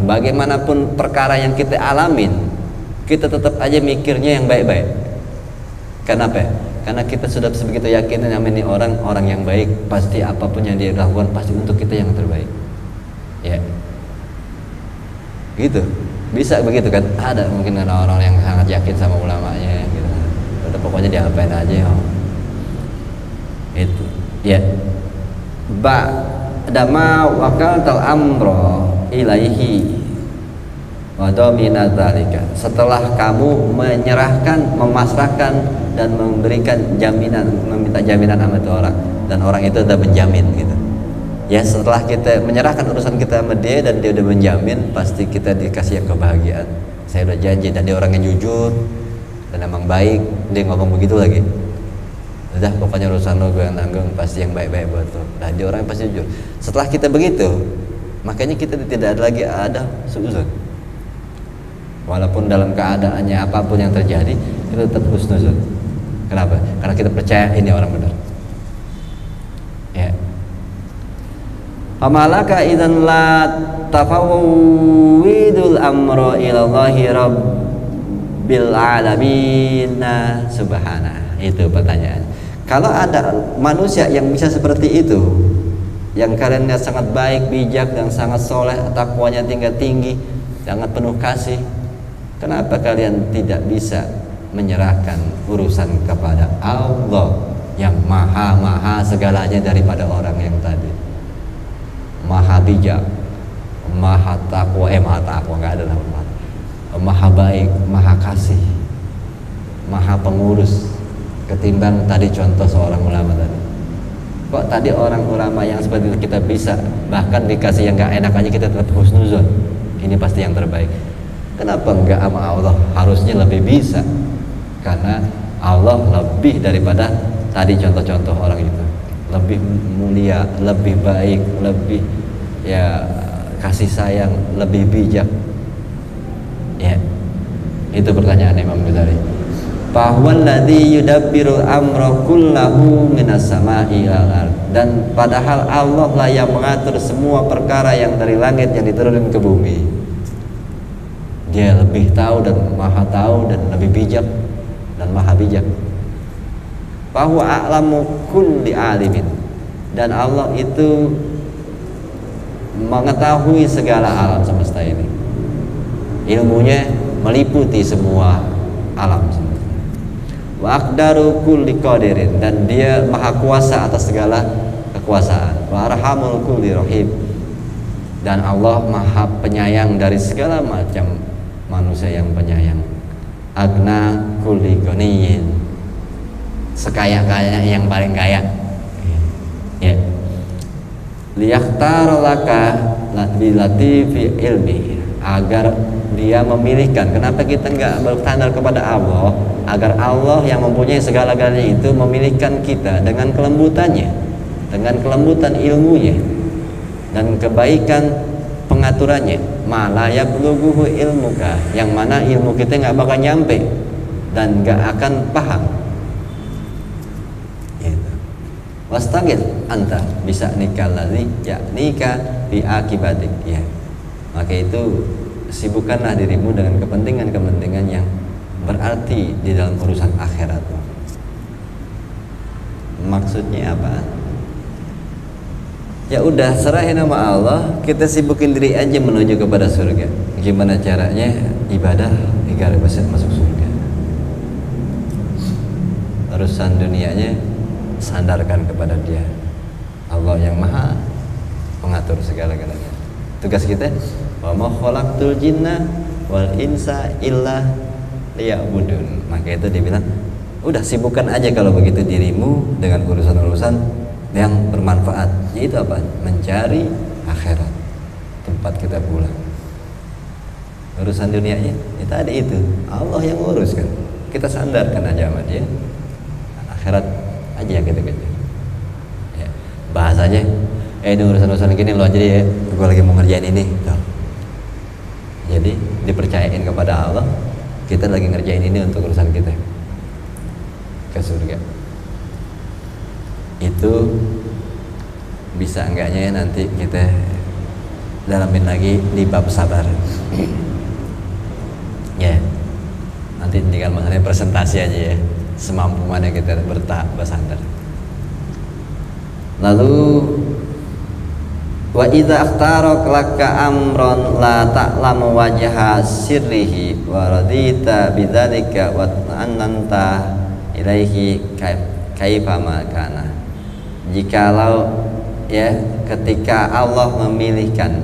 bagaimanapun perkara yang kita alamin, kita tetap aja mikirnya yang baik-baik. Kenapa? Karena kita sudah sebegitu yakin ini orang yang baik, pasti apapun yang dia lakukan pasti untuk kita yang terbaik. Ya. Gitu. Bisa begitu kan? Ada mungkin orang-orang yang sangat yakin sama ulamanya gitu. Udah pokoknya diapain aja ya. Itu. Ya. Ba'dama waqaltal amra ilaihi wa domina dzalika. Setelah kamu menyerahkan, memasrahkan dan memberikan jaminan, meminta jaminan sama itu orang, dan orang itu udah menjamin gitu. Ya, setelah kita menyerahkan urusan kita sama dia dan dia udah menjamin, pasti kita dikasih yang kebahagiaan. Saya udah janji, dan dia orang yang jujur dan emang baik, dia ngomong begitu lagi. Udah pokoknya urusan lo gue yang nanggung, pasti yang baik-baik buat lo. Nah, dia orang yang pasti jujur. Setelah kita begitu, makanya kita tidak lagi ada suuzon. Walaupun dalam keadaannya apapun yang terjadi, kita tetap husnuzon. Kenapa? Karena kita percaya ini orang benar. Ya. Amalaka idzan la tafawwidul amra ila Allahi rabbil alamin subhanahu. Itu pertanyaan. Kalau ada manusia yang bisa seperti itu, yang kalian lihat sangat baik, bijak, dan sangat soleh, takwanya tinggi, sangat penuh kasih, kenapa kalian tidak bisa menyerahkan urusan kepada Allah yang maha segalanya daripada orang yang tadi, maha bijak, maha takwa, nggak ada nama, maha baik, maha kasih, maha pengurus, ketimbang tadi contoh seorang ulama tadi. Kok tadi orang ulama yang seperti itu kita bisa, bahkan dikasih yang nggak enak aja kita tetap husnuzon, ini pasti yang terbaik. Kenapa enggak sama Allah? Harusnya lebih bisa, karena Allah lebih daripada tadi contoh-contoh orang itu, lebih mulia, lebih baik, lebih ya kasih sayang, lebih bijak. Ya, itu pertanyaan Imam Ghazali. Fahwalladzi yudabbiru amra kullahu minas sama'i ilal ard. Dan padahal Allah lah yang mengatur semua perkara yang dari langit yang diturunkan ke bumi. Dia lebih tahu dan lebih bijak dan maha bijak. Bahwa a'lamu kulli alimin, dan Allah itu mengetahui segala alam semesta ini. Ilmunya meliputi semua alam semesta. Wa aqdaru kulli qadirin, dan dia maha kuasa atas segala kekuasaan. Wa arhamul kulli rahim, dan Allah maha penyayang dari segala macam manusia yang penyayang. Agna kulli ghaniyin, sekaya-kayanya yang paling kaya. Ya. Liyakhtar laka latifi ilmi, agar dia memilihkan. Kenapa kita enggak bersandar kepada Allah? Agar Allah yang mempunyai segala-galanya itu memilihkan kita dengan kelembutannya, dengan kelembutan ilmunya dan kebaikan pengaturannya. Malaya belughuhu ilmuka, yang mana ilmu kita nggak bakal nyampe dan nggak akan paham. Gitu. Wastagil anta bisa nikah lagi, ya nikah bi akibatik. Ya, maka itu sibukkanlah dirimu dengan kepentingan-kepentingan yang berarti di dalam urusan akhirat. Maksudnya apa? Ya udah, serahin sama Allah, kita sibukin diri aja menuju kepada surga. Gimana caranya? Ibadah agar bisa masuk surga. Urusan dunianya sandarkan kepada Dia, Allah yang maha mengatur segala-galanya. Tugas kita, wa ma khalaqtul jinna wal insa illa liya'budun. Maka itu dibilang, udah sibukkan aja kalau begitu dirimu dengan urusan-urusan yang bermanfaat, yaitu apa? Mencari akhirat, tempat kita pulang. Urusan dunianya ya tadi itu Allah yang uruskan, kita sandarkan aja sama Dia. Akhirat aja yang kita kejar. Ya, bahasanya ini urusan-urusan gini lo aja ya, gue lagi mau ngerjain ini tuh. Jadi dipercayain kepada Allah, kita lagi ngerjain ini untuk urusan kita ke surga. Itu bisa enggaknya nanti kita dalamin lagi di bab sabar. Ya, nanti tinggal masalahnya presentasi aja ya. semampu mana kita bersandar. Lalu wa idza akhtarak laka amron la ta'lamu wajha sirrihi wa radita bidzalika wa ananta ilaihi kaifa ma kana. Jikalau ya ketika Allah memilihkan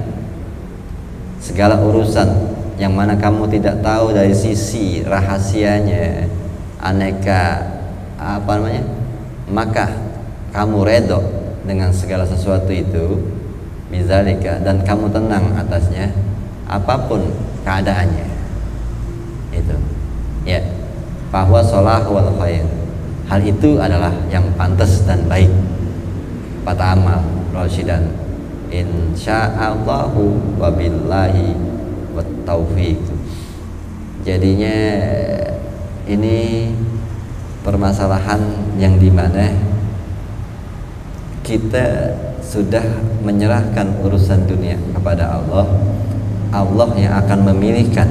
segala urusan yang mana kamu tidak tahu dari sisi rahasianya, aneka apa namanya, maka kamu redho dengan segala sesuatu itu, bizalika, dan kamu tenang atasnya apapun keadaannya. Itu ya, bahwa sholah wal khair, hal itu adalah yang pantas dan baik. Kata amal rasyidan insyaallahu wabillahi wat taufiq. Jadinya ini permasalahan yang dimana kita sudah menyerahkan urusan dunia kepada Allah. Allah yang akan memilihkan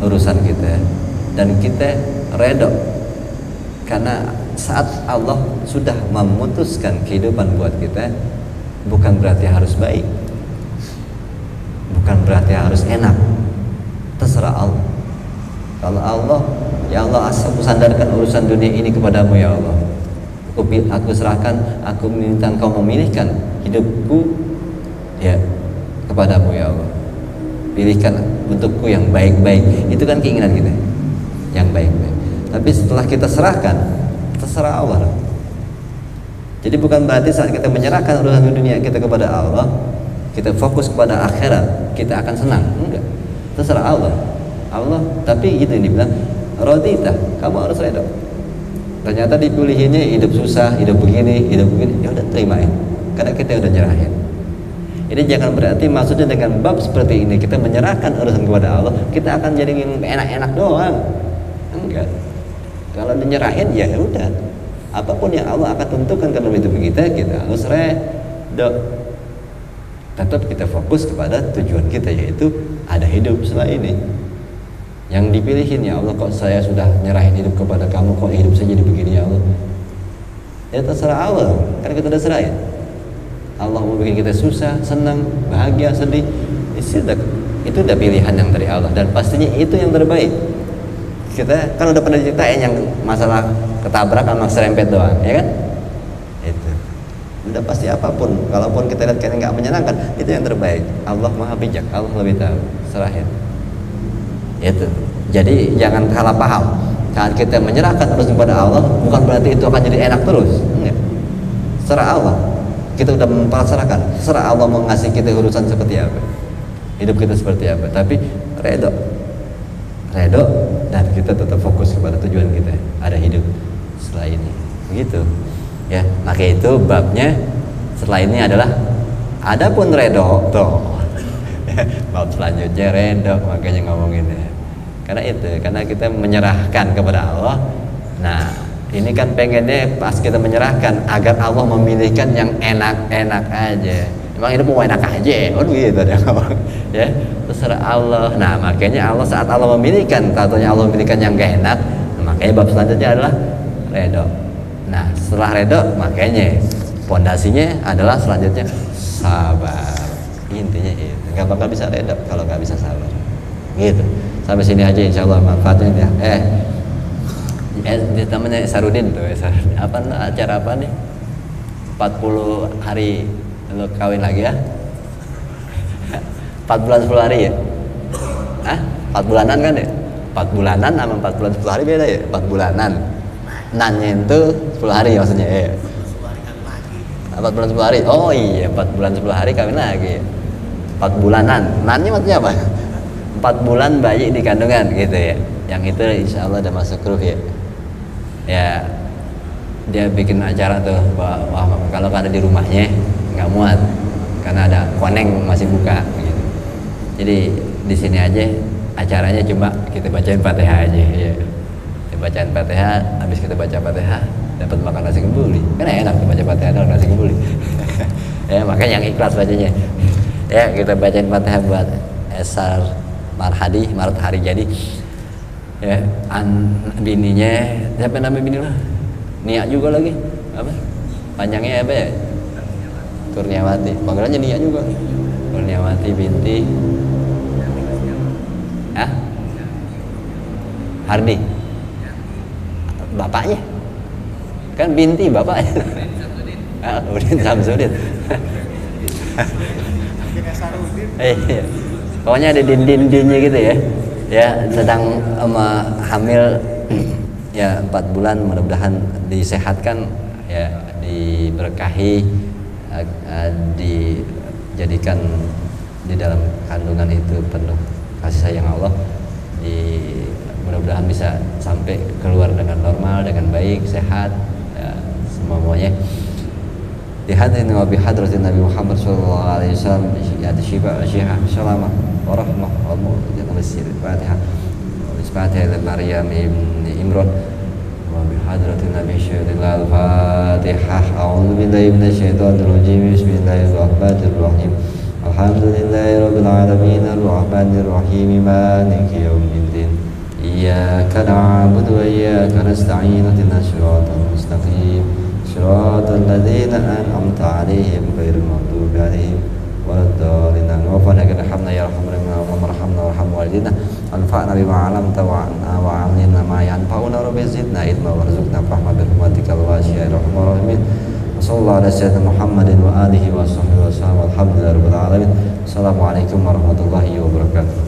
urusan kita, dan kita redho karena saat Allah sudah memutuskan kehidupan buat kita, bukan berarti harus baik, bukan berarti harus enak, terserah Allah. Kalau Allah, ya Allah, aku sandarkan urusan dunia ini kepadamu ya Allah, aku serahkan, aku minta engkau memilihkan hidupku ya kepadamu ya Allah, pilihkan untukku yang baik-baik. Itu kan keinginan kita, yang baik-baik. Tapi setelah kita serahkan, terserah Allah. Jadi bukan berarti saat kita menyerahkan urusan dunia kita kepada Allah, kita fokus kepada akhirat, kita akan senang. Enggak, terserah Allah. Tapi itu yang dibilang rodita, kamu harus redho. Ternyata dipilihinnya hidup susah, hidup begini, ya udah terimain, karena kita udah nyerahin. Ini jangan berarti maksudnya dengan bab seperti ini kita menyerahkan urusan kepada Allah, kita akan jadi yang enak-enak doang. Enggak. Kalau dinyerahin ya udah, apapun yang Allah akan tentukan dalam hidup kita harus redho. Tetap kita fokus kepada tujuan kita, yaitu ada hidup setelah ini. Yang dipilihin, ya Allah, kok saya sudah nyerahin hidup kepada kamu, kok hidup saya jadi begini ya Allah. Ya terserah Allah, kan kita udah serahin. Allah mau bikin kita susah, senang, bahagia, sedih, itu udah pilihan yang dari Allah, dan pastinya itu yang terbaik. Kita kan udah pernah ceritain yang masalah ketabrak sama serempet doang, ya kan? Itu udah pasti apapun, kalaupun kita lihat kayaknya nggak menyenangkan, itu yang terbaik. Allah maha bijak, Allah lebih tahu, serahin. Itu. Jadi jangan salah paham. Saat kita menyerahkan urusan kepada Allah, bukan berarti itu akan jadi enak terus. Enggak. Serah Allah. Kita udah mempasrahkan. Serah Allah mau ngasih kita urusan seperti apa, hidup kita seperti apa. Tapi redho, dan kita tetap fokus kepada tujuan kita, ada hidup setelah ini. Begitu. Ya, maka itu babnya setelah ini adalah adapun redho toh. Bab selanjutnya redho, makanya ngomongin ya. Karena kita menyerahkan kepada Allah. Nah, ini kan pengennya pas kita menyerahkan agar Allah memilihkan yang enak-enak aja. Emang hidup mau enak aja, gitu deh. Ya, terserah Allah. Nah, makanya Allah saat Allah memilihkan, tentunya Allah memilihkan yang gak enak. Makanya bab selanjutnya adalah redho. Nah, setelah redho, makanya pondasinya adalah selanjutnya sabar. Intinya itu, nggak bakal bisa redho kalau nggak bisa sabar. Gitu. Sampai sini aja, insya Allah manfaatnya ya. Namanya Sarudin tuh, apa acara apa nih? 40 hari lo kawin lagi ya? 4 bulan 10 hari ya? Hah? 4 bulanan kan ya? 4 bulanan sama 4 bulan 10 hari beda ya? 4 bulanan. Nannya itu 10 hari maksudnya ya. 4 bulan 10 hari. Oh iya, 4 bulan 10 hari kawin lagi. 4 bulanan. Nannya maksudnya apa? 4 bulan bayi di kandungan gitu ya. Yang itu insya Allah udah masuk ruh ya. Ya, dia bikin acara tuh, wah, kalau ada di rumahnya nggak muat karena ada koneng masih buka gitu. Jadi di sini aja acaranya cuma kita bacain Fatihah aja ya. Kita bacain Fatihah, habis kita baca Fatihah dapat makan nasi kembuli. Kan enak baca Fatihah dapat nasi kembuli. Ya, makanya yang ikhlas bacanya. Ya, kita bacain Fatihah buat Esar Marhadi jadi Ya, bininya siapa nama bini lo? Nia juga lagi. Apa? Panjangnya apa ya? Kurniawati. Panggilannya Nia juga. Kurniawati binti. Hah? Hardi. Bapaknya? Kan binti bapaknya. Udin Samsudin. Iya. Pokoknya ada din-dinnya gitu ya. Ya, sedang hamil ya 4 bulan, mudah-mudahan disehatkan ya, diberkahi, dijadikan di dalam kandungan itu penuh kasih sayang Allah, mudah-mudahan bisa sampai keluar dengan normal, dengan baik, sehat ya, semuanya. Dihadirin wa bihadratin Nabi Muhammad sallallahu alaihi wasallam ya syifa syiha salama wa rahmah wa mu'jizat al-Fatihah Al-Fatihah ila Maryam ibn Imran wa bihadratin Nabi syaikhil Fatihah a'udzu billahi minasyaitonir rajim bismillahirrahmanir rahim alhamdulillahi rabbil alamin arrahmanir rahim maliki yaumiddin iyyaka na'budu wa iyyaka nasta'in ihdinas siratal mustaqim صراط الذين أنعمت عليهم غير المغضوب عليهم ولا الضالين ربنا لك الحمد يا أرحم الراحمين اللهم ارحمنا وارحم والدينا وانفعنا بما علمتنا وعلمنا ما ينفعنا رب زدنا علما وارزقنا فهما برحمتك الواسعة يا أرحم الراحمين وصلى الله على سيدنا محمد وآله وصحبه وسلم والحمد لله رب العالمين السلام عليكم ورحمة الله وبركاته.